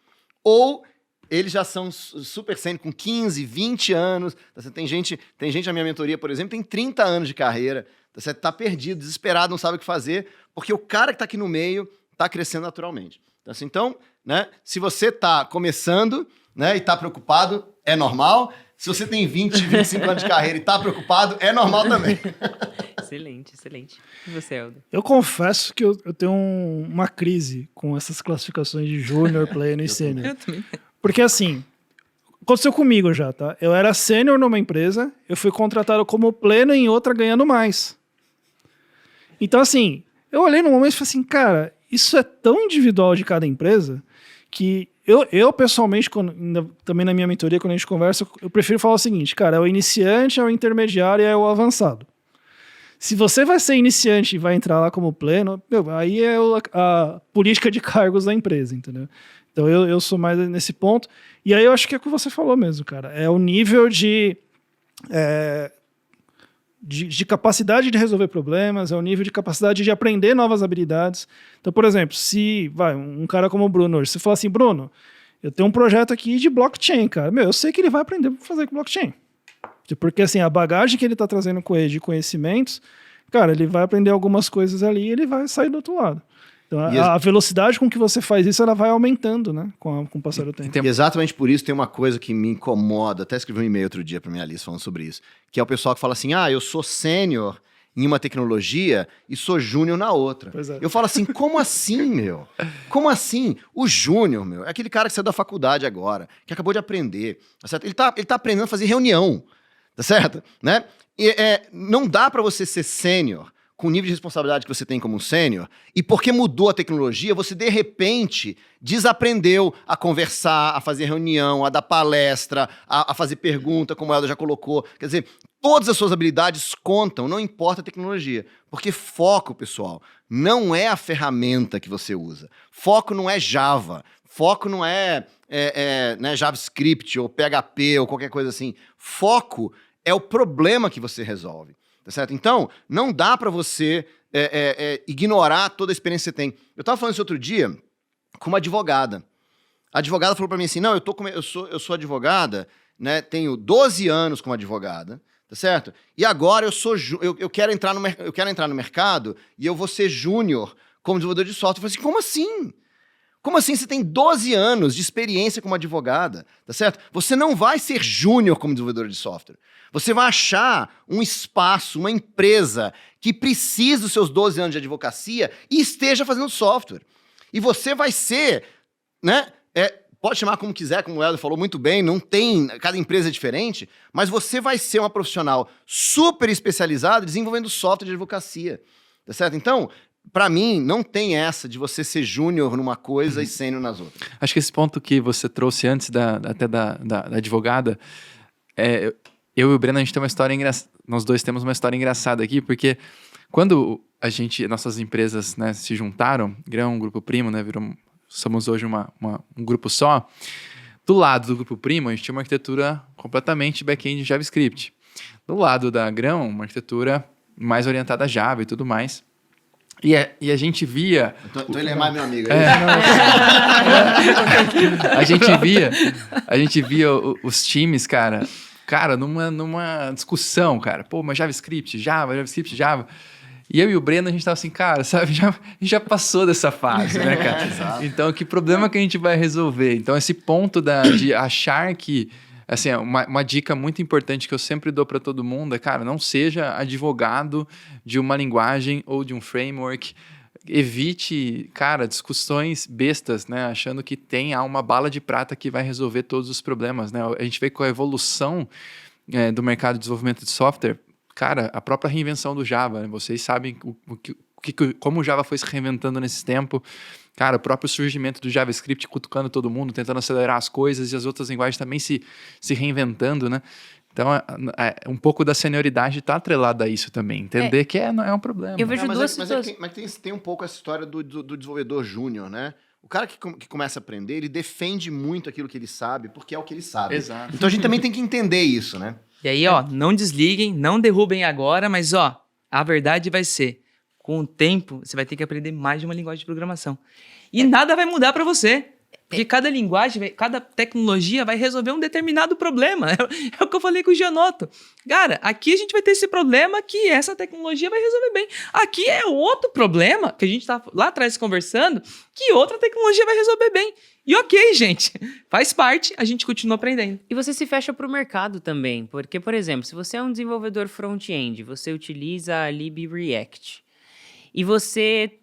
ou eles já são super sênior com 15, 20 anos. Tá certo? Tem gente na minha mentoria, por exemplo, tem 30 anos de carreira. Tá certo? Tá perdido, desesperado, não sabe o que fazer, porque o cara que está aqui no meio está crescendo naturalmente. Então, né, se você está começando, né, e está preocupado, é normal. Se você tem 20, 25 anos de carreira e está preocupado, é normal também. Excelente, excelente. E você, Helder? Eu confesso que eu tenho uma crise com essas classificações de júnior, pleno e sênior. Eu também. Porque assim, aconteceu comigo já, tá? Eu era sênior numa empresa, eu fui contratado como pleno em outra ganhando mais. Então assim, eu olhei no momento e falei assim, cara, isso é tão individual de cada empresa que eu pessoalmente, também na minha mentoria, quando a gente conversa, eu prefiro falar o seguinte, cara, é o iniciante, é o intermediário e é o avançado. Se você vai ser iniciante e vai entrar lá como pleno, aí é a política de cargos da empresa, entendeu? Então eu sou mais nesse ponto. E aí eu acho que é o que você falou mesmo, cara. É o nível de capacidade de resolver problemas, é o nível de capacidade de aprender novas habilidades. Então, por exemplo, se um cara como o Bruno hoje, você fala assim, Bruno, eu tenho um projeto aqui de blockchain, cara. Eu sei que ele vai aprender a fazer com blockchain. Porque assim, a bagagem que ele está trazendo com ele de conhecimentos, cara, ele vai aprender algumas coisas ali e ele vai sair do outro lado. Então, a velocidade com que você faz isso, ela vai aumentando, né, com o passar do tempo. E exatamente por isso tem uma coisa que me incomoda, até escrevi um e-mail outro dia para minha lista falando sobre isso, que é o pessoal que fala assim, eu sou sênior em uma tecnologia e sou júnior na outra. Pois é. Eu falo assim, como assim, meu? Como assim? O júnior, meu, é aquele cara que saiu da faculdade agora, que acabou de aprender, tá certo? Ele tá aprendendo a fazer reunião, tá certo? Né? E, não dá para você ser sênior com o nível de responsabilidade que você tem como sênior, e porque mudou a tecnologia, você de repente desaprendeu a conversar, a fazer reunião, a dar palestra, a fazer pergunta, como ela já colocou. Quer dizer, todas as suas habilidades contam, não importa a tecnologia. Porque foco, pessoal, não é a ferramenta que você usa. Foco não é Java. Foco não é né, JavaScript ou PHP ou qualquer coisa assim. Foco é o problema que você resolve. Tá certo? Então, não dá para você ignorar toda a experiência que você tem. Eu estava falando isso outro dia com uma advogada. A advogada falou para mim assim, não, eu sou advogada, né, tenho 12 anos como advogada, tá certo? E agora eu quero entrar no mercado e eu vou ser júnior como desenvolvedor de software. Eu falei assim, como assim? Como assim você tem 12 anos de experiência como advogada, tá certo? Você não vai ser júnior como desenvolvedor de software. Você vai achar um espaço, uma empresa que precisa dos seus 12 anos de advocacia e esteja fazendo software. E você vai ser, né? Pode chamar como quiser, como o Helder falou muito bem, não tem, cada empresa é diferente, mas você vai ser uma profissional super especializada desenvolvendo software de advocacia, tá certo? Então, para mim, não tem essa de você ser júnior numa coisa e sênior nas outras. Acho que esse ponto que você trouxe antes até da advogada, eu e o Breno, a gente tem uma história engraçada. Nós dois temos uma história engraçada aqui, porque quando nossas empresas, né, se juntaram, Grão, um grupo primo, né, somos hoje um grupo só. Do lado do grupo primo, a gente tinha uma arquitetura completamente back-end JavaScript. Do lado da Grão, uma arquitetura mais orientada a Java e tudo mais. E a gente via... Então ele é mais meu amigo. A gente via os times, cara, numa discussão, cara. Pô, mas JavaScript, Java. E eu e o Breno, a gente tava assim, cara, sabe, a gente já passou dessa fase, né, cara? Exato. Então, que problema que a gente vai resolver? Então, esse ponto de achar que... Assim, uma dica muito importante que eu sempre dou para todo mundo é, cara, não seja advogado de uma linguagem ou de um framework. Evite, cara, discussões bestas, né? Achando que tem uma bala de prata que vai resolver todos os problemas, né? A gente vê com a evolução do mercado de desenvolvimento de software, cara, a própria reinvenção do Java, né? Vocês sabem como o Java foi se reinventando nesse tempo. Cara, o próprio surgimento do JavaScript cutucando todo mundo, tentando acelerar as coisas e as outras linguagens também se reinventando, né? Então, um pouco da senioridade está atrelada a isso também. Entender que não é um problema. Eu vejo duas situações. Mas tem um pouco essa história do desenvolvedor júnior, né? O cara que começa a aprender, ele defende muito aquilo que ele sabe, porque é o que ele sabe. Exato. Então, a gente também tem que entender isso, né? E aí, ó, não desliguem, não derrubem agora, mas ó, a verdade vai ser, com o tempo, você vai ter que aprender mais de uma linguagem de programação. E nada vai mudar para você. Porque cada linguagem, cada tecnologia vai resolver um determinado problema. É o que eu falei com o Gianotto. Cara, aqui a gente vai ter esse problema que essa tecnologia vai resolver bem. Aqui é outro problema que a gente tá lá atrás conversando que outra tecnologia vai resolver bem. E ok, gente, faz parte, a gente continua aprendendo. E você se fecha para o mercado também, porque, por exemplo, se você é um desenvolvedor front-end, você utiliza a libReact, e você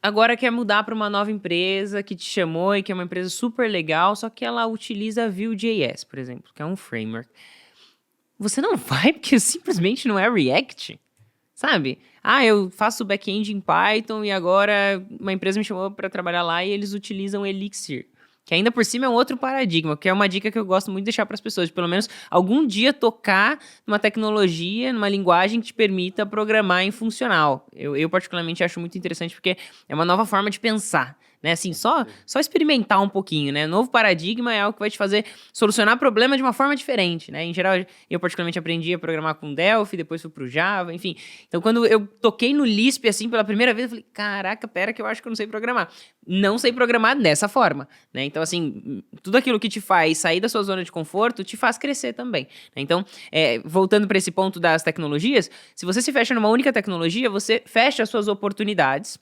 agora quer mudar para uma nova empresa que te chamou e que é uma empresa super legal, só que ela utiliza Vue.js, por exemplo, que é um framework. Você não vai porque simplesmente não é React, sabe? Eu faço back-end em Python e agora uma empresa me chamou para trabalhar lá e eles utilizam Elixir. Que ainda por cima é um outro paradigma, que é uma dica que eu gosto muito de deixar para as pessoas, de pelo menos algum dia tocar numa tecnologia, numa linguagem que te permita programar em funcional. Eu particularmente acho muito interessante porque é uma nova forma de pensar, né? Assim, só experimentar um pouquinho, né? Novo paradigma é algo que vai te fazer solucionar problema de uma forma diferente, né? Em geral, eu particularmente aprendi a programar com Delphi, depois fui pro Java, enfim. Então, quando eu toquei no Lisp, assim, pela primeira vez, eu falei, caraca, pera que eu acho que eu não sei programar. Não sei programar dessa forma, né? Então, assim, tudo aquilo que te faz sair da sua zona de conforto te faz crescer também, né? Então, voltando para esse ponto das tecnologias, se você se fecha numa única tecnologia, você fecha as suas oportunidades.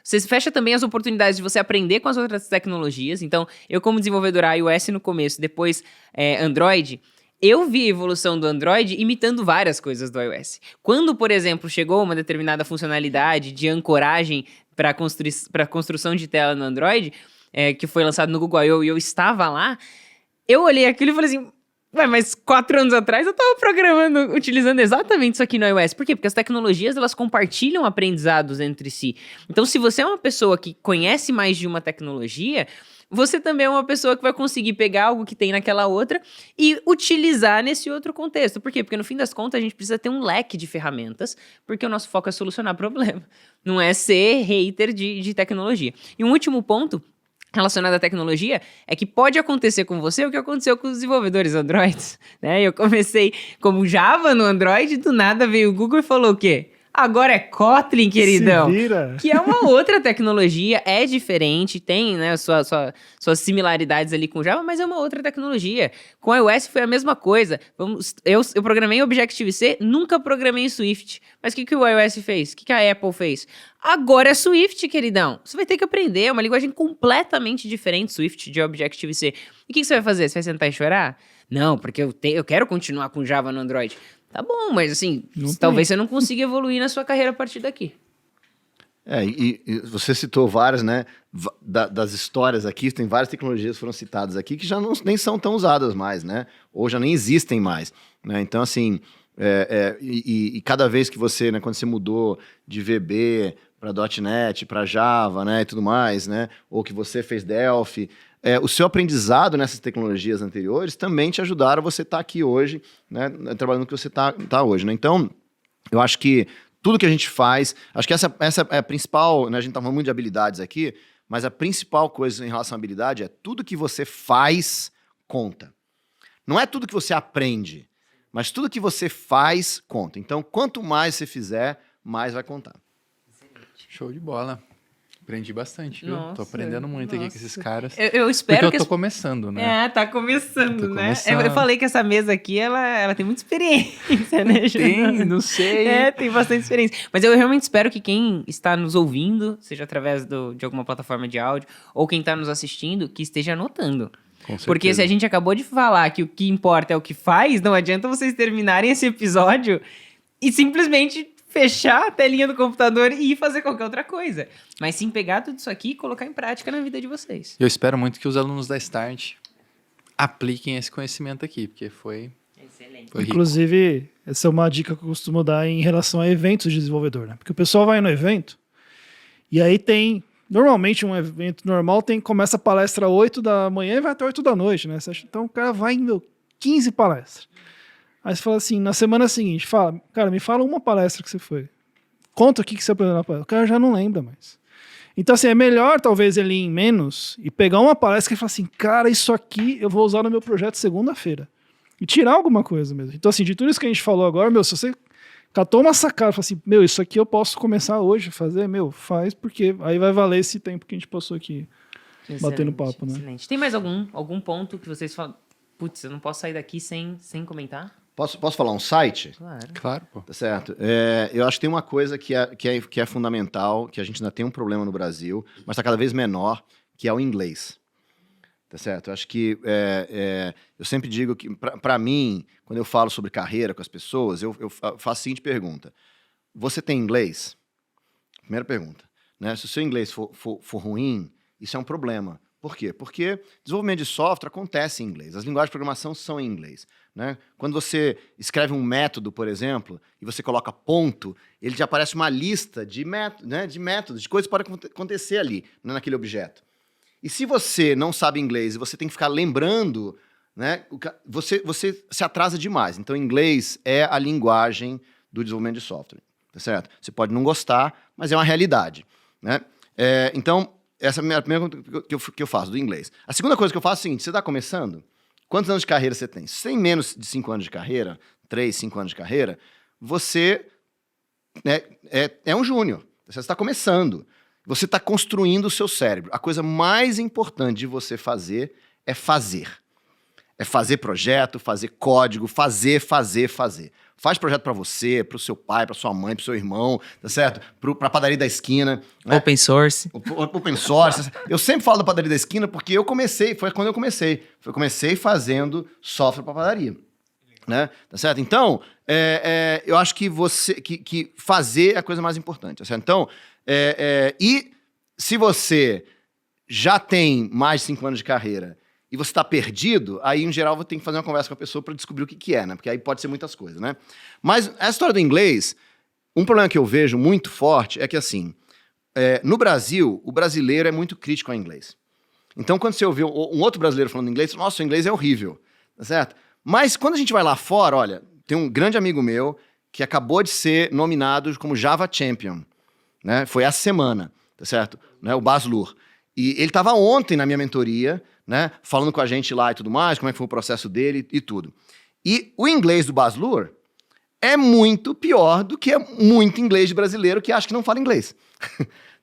Você fecha também as oportunidades de você aprender com as outras tecnologias. Então, eu como desenvolvedora iOS no começo, depois Android, eu vi a evolução do Android imitando várias coisas do iOS. Quando, por exemplo, chegou uma determinada funcionalidade de ancoragem para construção de tela no Android, que foi lançado no Google I.O. e eu estava lá, eu olhei aquilo e falei assim, mas 4 anos atrás eu estava programando, utilizando exatamente isso aqui no iOS. Por quê? Porque as tecnologias, elas compartilham aprendizados entre si. Então, se você é uma pessoa que conhece mais de uma tecnologia, você também é uma pessoa que vai conseguir pegar algo que tem naquela outra e utilizar nesse outro contexto. Por quê? Porque no fim das contas a gente precisa ter um leque de ferramentas, porque o nosso foco é solucionar problema, não é ser hater de tecnologia. E um último ponto relacionado à tecnologia é que pode acontecer com você o que aconteceu com os desenvolvedores Android, né? Eu comecei como Java no Android, do nada veio o Google e falou o quê? Agora é Kotlin, queridão. Se vira. Que é uma outra tecnologia, é diferente, tem, né, suas similaridades ali com Java, mas é uma outra tecnologia. Com iOS foi a mesma coisa. Eu programei em Objective-C, nunca programei em Swift. Mas o que o iOS fez? O que a Apple fez? Agora é Swift, queridão. Você vai ter que aprender, é uma linguagem completamente diferente, Swift, de Objective-C. E o que você vai fazer? Você vai sentar e chorar? Não, porque eu quero continuar com Java no Android. Tá bom, mas assim, talvez você não consiga evoluir na sua carreira a partir daqui. E você citou várias, né? Das histórias aqui, tem várias tecnologias que foram citadas aqui que já nem são tão usadas mais, né? Ou já nem existem mais, né? Então, assim, e cada vez que você, né, quando você mudou de VB para .NET, para Java, né, e tudo mais, né? Ou que você fez Delphi, o seu aprendizado nessas tecnologias anteriores também te ajudaram a você estar aqui hoje, né, trabalhando no que você está hoje, né? Então, eu acho que tudo que a gente faz, acho que essa é a principal, né, a gente está falando muito de habilidades aqui, mas a principal coisa em relação à habilidade é tudo que você faz conta. Não é tudo que você aprende, mas tudo que você faz conta. Então, quanto mais você fizer, mais vai contar. Show de bola. Aprendi bastante, viu? Nossa, Tô aprendendo muito aqui com esses caras. Eu espero Porque que eu tô as- começando, né? tá começando, Tô né? começando. Eu falei que essa mesa aqui, ela tem muita experiência, né, Júnior? Tem, não sei. É, tem bastante experiência. Mas eu realmente espero que quem está nos ouvindo, seja através de alguma plataforma de áudio, ou quem está nos assistindo, que esteja anotando. Com certeza. Porque se a gente acabou de falar que o que importa é o que faz, não adianta vocês terminarem esse episódio e simplesmente fechar a telinha do computador e ir fazer qualquer outra coisa. Mas sim pegar tudo isso aqui e colocar em prática na vida de vocês. Eu espero muito que os alunos da Start apliquem esse conhecimento aqui, porque foi Excelente. rico. Inclusive, essa é uma dica que eu costumo dar em relação a eventos de desenvolvedor, né? Porque o pessoal vai no evento e aí tem... Normalmente, um evento normal começa a palestra às 8 da manhã e vai até 8 da noite, né? Então, o cara vai em 15 palestras. Aí você fala assim, na semana seguinte, cara, me fala uma palestra que você foi. Conta o que você aprendeu na palestra. O cara já não lembra mais. Então, assim, é melhor talvez ele ir em menos e pegar uma palestra e falar assim, cara, isso aqui eu vou usar no meu projeto segunda-feira. E tirar alguma coisa mesmo. Então, assim, de tudo isso que a gente falou agora, se você catou uma sacada, fala assim, isso aqui eu posso começar hoje a fazer, faz, porque aí vai valer esse tempo que a gente passou aqui batendo papo, né? Excelente. Tem mais algum ponto que vocês falam, putz, eu não posso sair daqui sem comentar? Posso falar um site? Claro. Claro, pô. Tá certo. Eu acho que tem uma coisa que é fundamental, que a gente ainda tem um problema no Brasil, mas está cada vez menor, que é o inglês. Tá certo? Eu acho que eu sempre digo que, para mim, quando eu falo sobre carreira com as pessoas, eu faço a seguinte pergunta. Você tem inglês? Primeira pergunta. Né? Se o seu inglês for ruim, isso é um problema. Por quê? Porque desenvolvimento de software acontece em inglês. As linguagens de programação são em inglês. Né? Quando você escreve um método, por exemplo, e você coloca ponto, ele já aparece uma lista de métodos, de coisas que podem acontecer ali, né, naquele objeto. E se você não sabe inglês e você tem que ficar lembrando, né, você se atrasa demais. Então, inglês é a linguagem do desenvolvimento de software. Tá certo? Você pode não gostar, mas é uma realidade. Né? Então, essa é a primeira coisa que eu faço do inglês. A segunda coisa que eu faço é o seguinte, você está começando, quantos anos de carreira você tem? Se você tem menos de 5 anos de carreira, 3, 5 anos de carreira, você é um júnior. Você está começando. Você está construindo o seu cérebro. A coisa mais importante de você fazer é fazer. É fazer projeto, fazer código, fazer. Faz projeto para você, para o seu pai, para sua mãe, para o seu irmão, tá certo? Para a padaria da esquina. Né? Open source. Open source. Eu sempre falo da padaria da esquina porque foi quando eu comecei. Eu comecei fazendo software para padaria. Né? Tá certo? Então, eu acho que que fazer é a coisa mais importante. Tá certo? Então, e se você já tem mais de 5 anos de carreira e você está perdido, aí, em geral, você tem que fazer uma conversa com a pessoa para descobrir o que é, né? Porque aí pode ser muitas coisas, né? Mas a história do inglês, um problema que eu vejo muito forte é que, assim, no Brasil, o brasileiro é muito crítico ao inglês. Então, quando você ouve um outro brasileiro falando inglês, nossa, o inglês é horrível, tá certo? Mas quando a gente vai lá fora, olha, tem um grande amigo meu que acabou de ser nominado como Java Champion, né? Foi essa semana, tá certo? Né? O Baslur. E ele estava ontem na minha mentoria, né? Falando com a gente lá e tudo mais, como é que foi o processo dele e tudo. E o inglês do Baslur é muito pior do que muito inglês de brasileiro que acha que não fala inglês.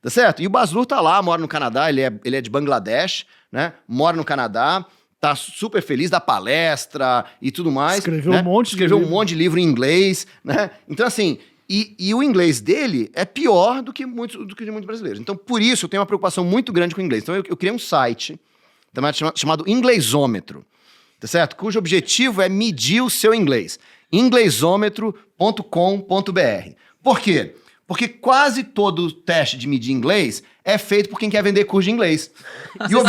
Tá certo? E o Baslur tá lá, mora no Canadá, ele é de Bangladesh, né? Mora no Canadá, tá super feliz da palestra e tudo mais. Escreveu né? um monte de livro. um monte de livro em inglês, né? Então, assim, e o inglês dele é pior do que de muitos brasileiros. Então, por isso, eu tenho uma preocupação muito grande com o inglês. Então, eu criei um site chamado Inglesômetro, tá certo? Cujo objetivo é medir o seu inglês. Inglesômetro.com.br. Por quê? Porque quase todo teste de medir inglês é feito por quem quer vender curso de inglês.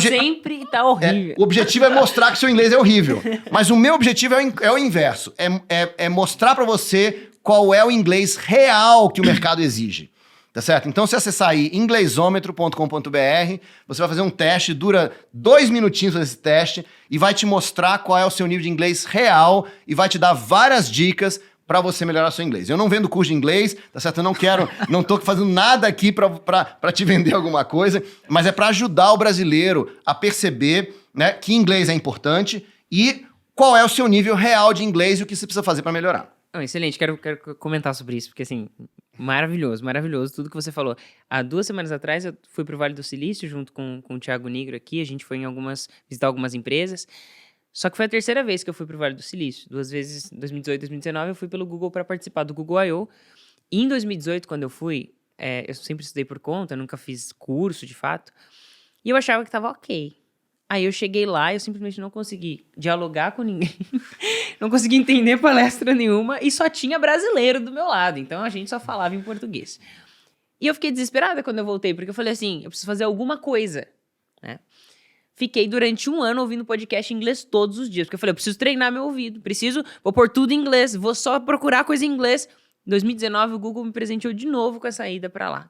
Sempre tá horrível. O objetivo é mostrar que seu inglês é horrível. Mas o meu objetivo é o inverso. É mostrar para você qual é o inglês real que o mercado exige. Tá certo? Então, se acessar aí inglesômetro.com.br, você vai fazer um teste, dura 2 minutinhos esse teste, e vai te mostrar qual é o seu nível de inglês real e vai te dar várias dicas para você melhorar seu inglês. Eu não vendo curso de inglês, tá certo? Eu não tô fazendo nada aqui para te vender alguma coisa, mas é para ajudar o brasileiro a perceber, né, que inglês é importante e qual é o seu nível real de inglês e o que você precisa fazer para melhorar. Excelente, quero comentar sobre isso, porque assim, Maravilhoso, maravilhoso, tudo que você falou. Há 2 semanas atrás eu fui pro Vale do Silício junto com o Thiago Nigro aqui, a gente foi visitar algumas empresas, só que foi a terceira vez que eu fui pro Vale do Silício. 2 vezes, 2018 e 2019, eu fui pelo Google para participar do Google I.O. E em 2018, quando eu fui, eu sempre estudei por conta, nunca fiz curso de fato, e eu achava que tava ok. Aí eu cheguei lá e eu simplesmente não consegui dialogar com ninguém, não consegui entender palestra nenhuma e só tinha brasileiro do meu lado, então a gente só falava em português. E eu fiquei desesperada quando eu voltei, porque eu falei assim, eu preciso fazer alguma coisa, né? Fiquei durante 1 ano ouvindo podcast em inglês todos os dias, porque eu falei, eu preciso treinar meu ouvido, vou pôr tudo em inglês, vou só procurar coisa em inglês. Em 2019, o Google me presenteou de novo com essa ida pra lá.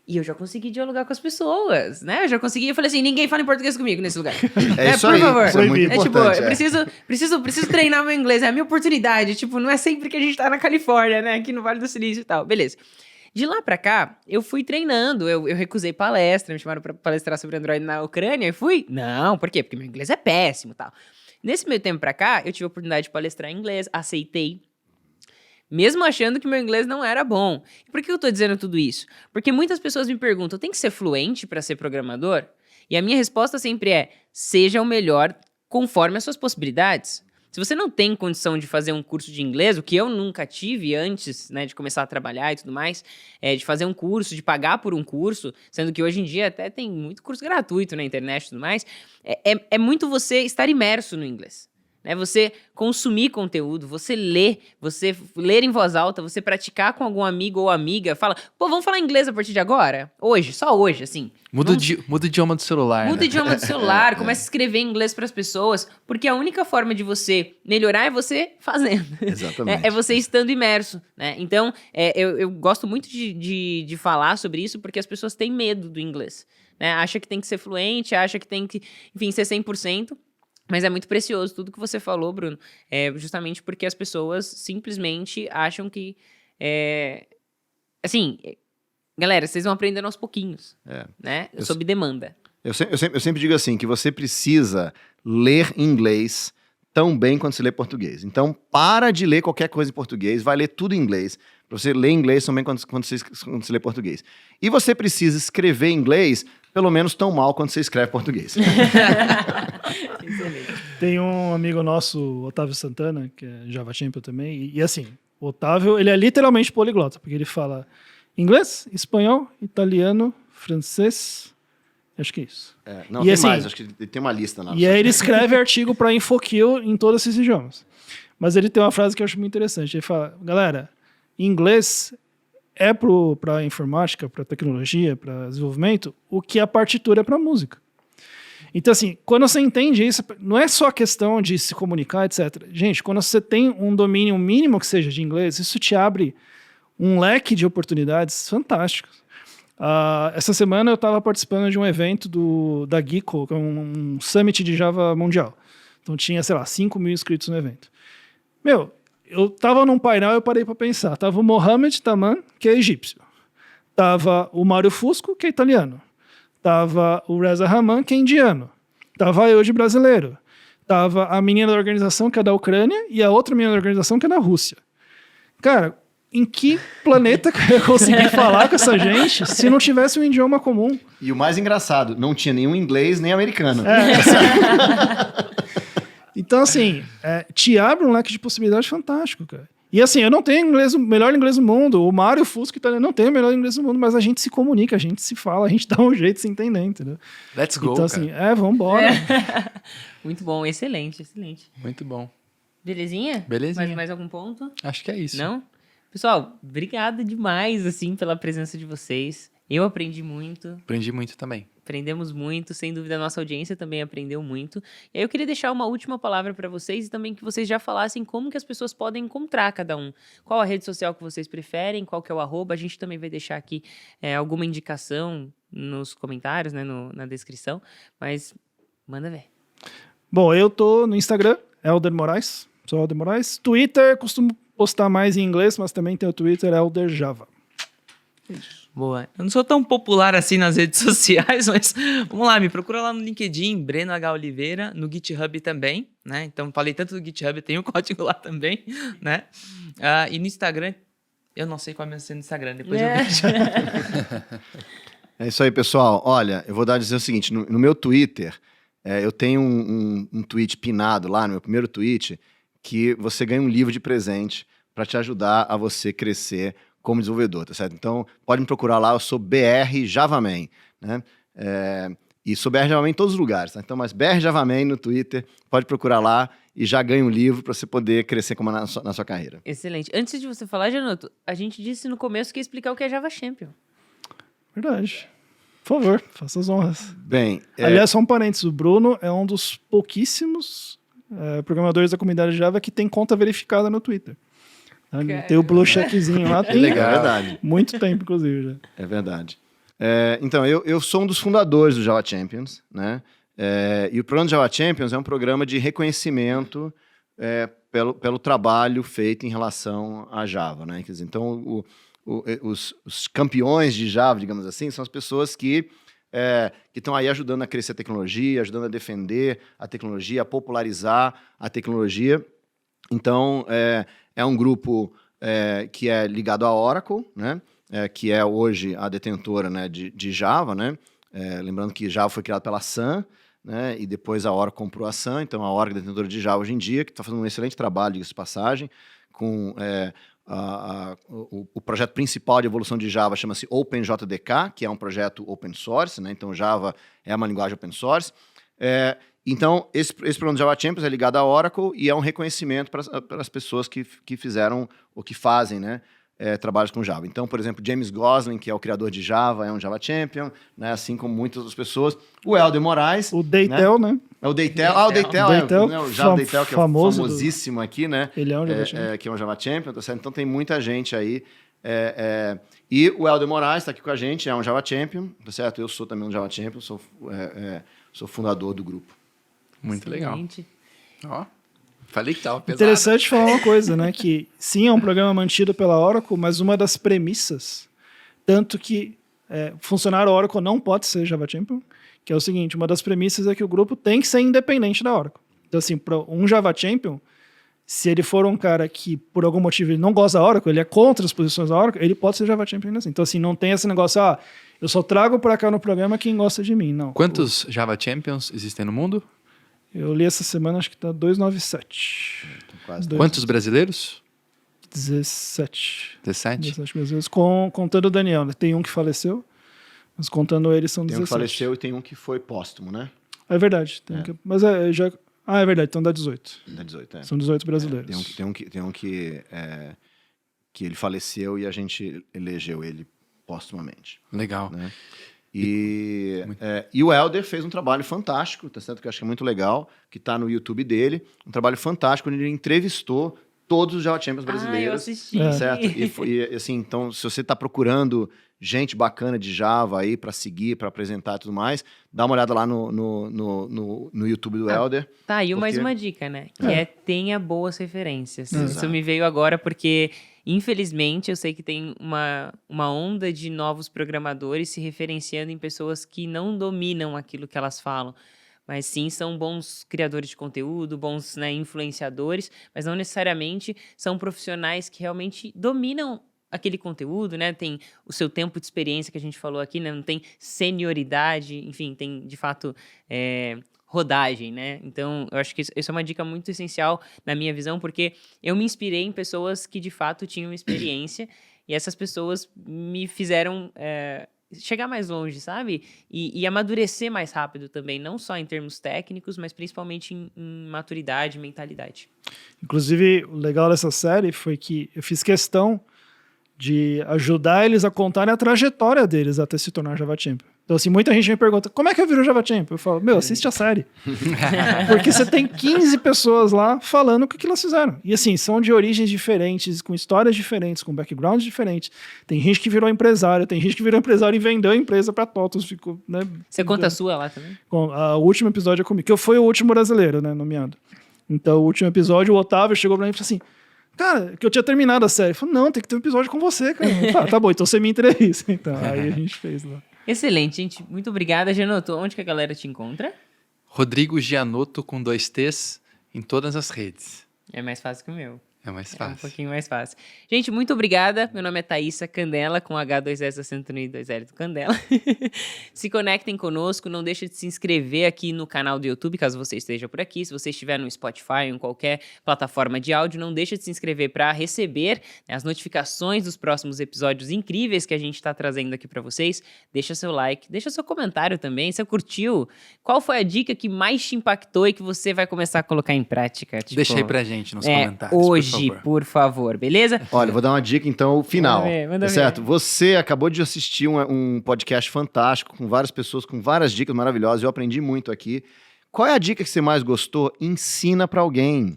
E eu já consegui dialogar com as pessoas, né? Eu falei assim, ninguém fala em português comigo nesse lugar. É isso por aí, favor. isso é muito importante. Eu preciso treinar meu inglês, é a minha oportunidade. Tipo, não é sempre que a gente tá na Califórnia, né? Aqui no Vale do Silício e tal. Beleza. De lá pra cá, eu fui treinando, eu recusei palestra, me chamaram pra palestrar sobre Android na Ucrânia, e fui? Não, por quê? Porque meu inglês é péssimo e tal. Nesse meio tempo pra cá, eu tive a oportunidade de palestrar em inglês, aceitei, mesmo achando que meu inglês não era bom. E por que eu tô dizendo tudo isso? Porque muitas pessoas me perguntam, tem que ser fluente pra ser programador? E a minha resposta sempre é, seja o melhor conforme as suas possibilidades. Se você não tem condição de fazer um curso de inglês, o que eu nunca tive antes, né, de começar a trabalhar e tudo mais, de fazer um curso, de pagar por um curso, sendo que hoje em dia até tem muito curso gratuito na internet e tudo mais, é muito você estar imerso no inglês. Né? Você consumir conteúdo, você ler em voz alta, você praticar com algum amigo ou amiga, fala, pô, vamos falar inglês a partir de agora? Hoje, só hoje, assim. Muda o idioma do celular. Muda o né? idioma do celular, começa a escrever em inglês para as pessoas, porque a única forma de você melhorar é você fazendo. Exatamente. É você estando imerso, né? Então, eu gosto muito de falar sobre isso, porque as pessoas têm medo do inglês, né? Acha que tem que ser fluente, acha que tem que, enfim, ser 100%. Mas é muito precioso tudo que você falou, Bruno, justamente porque as pessoas simplesmente acham que, assim, galera, vocês vão aprendendo aos pouquinhos, né? Sob demanda. Eu sempre digo assim, que você precisa ler inglês tão bem quanto se lê português. Então, para de ler qualquer coisa em português, vai ler tudo em inglês, para você ler inglês também quando se lê português. E você precisa escrever inglês pelo menos tão mal quanto você escreve português. Excelente. Tem um amigo nosso, Otávio Santana, que é Java Champion também, e assim, o Otávio, ele é literalmente poliglota, porque ele fala inglês, espanhol, italiano, francês, acho que é isso. Não, e tem assim, mais, acho que tem uma lista lá. E aí ele escreve artigo para InfoKill em todos esses idiomas. Mas ele tem uma frase que eu acho muito interessante, ele fala, galera, inglês é para informática, para tecnologia, para desenvolvimento, o que a partitura é para música. Então, assim, quando você entende isso, não é só questão de se comunicar, etc. Gente, quando você tem um domínio mínimo que seja de inglês, isso te abre um leque de oportunidades fantásticos. Essa semana eu estava participando de um evento da Geeko, que é um summit de Java mundial. Então tinha, sei lá, 5 mil inscritos no evento. Meu, eu tava num painel e eu parei para pensar. Tava o Mohamed Taman, que é egípcio. Tava o Mário Fusco, que é italiano. Tava o Reza Rahman, que é indiano. Tava eu de brasileiro. Tava a menina da organização, que é da Ucrânia, e a outra menina da organização, que é da Rússia. Cara, em que planeta que eu ia conseguir falar com essa gente se não tivesse um idioma comum? E o mais engraçado, não tinha nenhum inglês nem americano. Então, assim, te abre um leque de possibilidades fantástico, cara. E assim, eu não tenho o melhor inglês do mundo, o Mário Fusco não tem o melhor inglês do mundo, mas a gente se comunica, a gente se fala, a gente dá um jeito de se entender, entendeu? Let's go, então, assim, vambora. Muito bom, excelente, excelente. Muito bom. Belezinha? Belezinha. Mais algum ponto? Acho que é isso. Não? Pessoal, obrigado demais, assim, pela presença de vocês. Eu aprendi muito. Aprendi muito também. Aprendemos muito, sem dúvida a nossa audiência também aprendeu muito. E aí eu queria deixar uma última palavra para vocês e também que vocês já falassem como que as pessoas podem encontrar cada um. Qual a rede social que vocês preferem, qual que é o @, a gente também vai deixar aqui alguma indicação nos comentários, né, na descrição, mas manda ver. Bom, eu tô no Instagram, Elder Moraes, sou Elder Moraes. Twitter, costumo postar mais em inglês, mas também tem o Twitter, Elder Java. Boa. Eu não sou tão popular assim nas redes sociais, mas vamos lá, me procura lá no LinkedIn, Breno H. Oliveira, no GitHub também, né? Então, falei tanto do GitHub, tem o código lá também, né? E no Instagram, Eu não sei qual é a minha senha do Instagram, depois É. eu vejo. É isso aí, pessoal. Olha, eu vou dizer o seguinte: no meu Twitter, eu tenho um tweet pinado lá, no meu primeiro tweet, que você ganha um livro de presente para te ajudar a você crescer como desenvolvedor, tá certo? Então, pode me procurar lá, eu sou BR Javaman, né? E sou BR Javaman em todos os lugares, tá? Então, mas BR Javaman no Twitter, pode procurar lá e já ganha um livro para você poder crescer como na sua carreira. Excelente. Antes de você falar, Janoto, a gente disse no começo que ia explicar o que é Java Champion. Verdade. Por favor, faça as honras. Bem, Aliás, só um parênteses, o Bruno é um dos pouquíssimos programadores da comunidade Java que tem conta verificada no Twitter. Tem o blue checkzinho lá, tem é verdade. muito tempo, inclusive. Já. É verdade. Então, eu sou um dos fundadores do Java Champions, né? E o programa do Java Champions é um programa de reconhecimento pelo trabalho feito em relação a Java, né? Quer dizer, então, os campeões de Java, digamos assim, são as pessoas que estão aí ajudando a crescer a tecnologia, ajudando a defender a tecnologia, a popularizar a tecnologia. Então, é um grupo que é ligado à Oracle, né? Que é hoje a detentora, né, de Java, né? Lembrando que Java foi criado pela Sun, né? E depois a Oracle comprou a Sun, então a Oracle é detentora de Java hoje em dia, que está fazendo um excelente trabalho, diga-se de passagem, com o projeto principal de evolução de Java chama-se OpenJDK, que é um projeto open source, né? Então Java é uma linguagem open source. Então, esse programa do Java Champions é ligado à Oracle e é um reconhecimento para as pessoas que fizeram ou que fazem, né, trabalhos com Java. Então, por exemplo, James Gosling, que é o criador de Java, é um Java Champion, né, assim como muitas outras pessoas. O Helder Moraes. O Deitel, né? É o Deitel. Ah, o Deitel, o Java Deitel, que é famoso famosíssimo aqui, né? Ele é um Java Champion. Que é um Java Champion, tá certo? Então tem muita gente aí. E o Helder Moraes está aqui com a gente, é um Java Champion, tá certo? Eu sou também um Java Champion, sou fundador do grupo. Muito legal. Excelente. Ó, falei que tava pesado. Interessante falar uma coisa, né? Que sim, é um programa mantido pela Oracle, mas uma das premissas, tanto que funcionário Oracle não pode ser Java Champion, que é o seguinte, uma das premissas é que o grupo tem que ser independente da Oracle. Então, assim, para um Java Champion, se ele for um cara que, por algum motivo, ele não gosta da Oracle, ele é contra as posições da Oracle, ele pode ser Java Champion ainda assim. Então, assim, não tem esse negócio, eu só trago para cá no programa quem gosta de mim, não. Quantos Java Champions existem no mundo? Eu li essa semana, acho que tá 297. Quase. Quantos brasileiros? 17. 17? 17 brasileiros, contando o Daniel, né? Tem um que faleceu, mas contando ele são Tem 17. um que faleceu e tem um que foi póstumo, né? É verdade. Mas já... Ah, é verdade, então dá 18. Da 18, São 18 brasileiros. Tem um que ele faleceu e a gente elegeu ele póstumamente. Legal. Né? E o Helder fez um trabalho fantástico, tá certo? Que eu acho que é muito legal, que está no YouTube dele. Um trabalho fantástico, onde ele entrevistou todos os Java Champions brasileiros. Eu assisti. Certo? E assim, então, se você está procurando gente bacana de Java aí para seguir, para apresentar e tudo mais, dá uma olhada lá no YouTube do Helder. Tá, e mais Porque- uma dica, né? Que tenha boas referências. Exato. Isso me veio agora porque, infelizmente, eu sei que tem uma onda de novos programadores se referenciando em pessoas que não dominam aquilo que elas falam. Mas sim, são bons criadores de conteúdo, bons, né, influenciadores, mas não necessariamente são profissionais que realmente dominam aquele conteúdo, né? Tem o seu tempo de experiência que a gente falou aqui, né? Não tem senioridade, enfim, tem de fato rodagem, né? Então, eu acho que isso é uma dica muito essencial na minha visão, porque eu me inspirei em pessoas que de fato tinham experiência e essas pessoas me fizeram chegar mais longe, sabe? E amadurecer mais rápido também, não só em termos técnicos, mas principalmente em maturidade, mentalidade. Inclusive, o legal dessa série foi que eu fiz questão de ajudar eles a contarem a trajetória deles até se tornar Java Champion. Então, assim, muita gente me pergunta, como é que eu viro Java Champion? Eu falo, assiste a série. Porque você tem 15 pessoas lá falando o que elas fizeram. E, assim, são de origens diferentes, com histórias diferentes, com backgrounds diferentes. Tem gente que virou empresário, tem gente que virou empresário e vendeu a empresa pra TOTOS. Ficou, né, Você conta a sua lá também? o último episódio é comigo, que eu fui o último brasileiro, né, nomeado. Então, o último episódio, o Otávio chegou pra mim e falou assim, cara, que eu tinha terminado a série. Eu falei, não, tem que ter um episódio com você, cara. Eu falei, tá bom, então você me entrevista. Então, aí a gente fez lá. Excelente, gente. Muito obrigada, Janoto. Onde que a galera te encontra? Rodrigo Gianotto com 2 T's em todas as redes. É mais fácil que o meu. É mais É um fácil. pouquinho mais fácil. Gente, muito obrigada. Meu nome é Thaísa Candela, com H2S acento no I, 2L do Candela. Se conectem conosco, não deixe de se inscrever aqui no canal do YouTube, caso você esteja por aqui. Se você estiver no Spotify ou em qualquer plataforma de áudio, não deixe de se inscrever para receber, né, as notificações dos próximos episódios incríveis que a gente está trazendo aqui para vocês. Deixa seu like, deixa seu comentário também. Você curtiu? Qual foi a dica que mais te impactou e que você vai começar a colocar em prática? Tipo, Deixa aí pra gente nos comentários, hoje, por favor. por favor, beleza? Olha, vou dar uma dica então, final. Manda ver. Certo? Você acabou de assistir um podcast fantástico com várias pessoas, com várias dicas maravilhosas. Eu aprendi muito aqui. Qual é a dica que você mais gostou? Ensina pra alguém.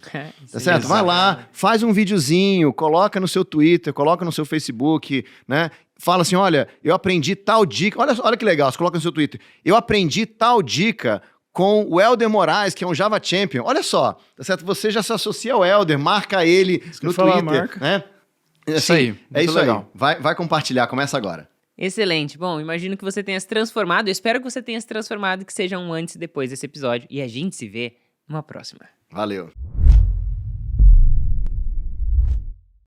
Tá certo? Vai lá, faz um videozinho, coloca no seu Twitter, coloca no seu Facebook, né? Fala assim, olha, eu aprendi tal dica. Olha que legal, você coloca no seu Twitter. Eu aprendi tal dica com o Helder Moraes, que é um Java Champion. Olha só, tá certo? Você já se associa ao Helder, marca ele no Twitter, né? Isso aí, É muito isso legal. aí. Vai compartilhar, começa agora. Excelente. Bom, imagino que você tenha se transformado. Eu espero que você tenha se transformado, que seja um antes e depois desse episódio. E a gente se vê numa próxima. Valeu.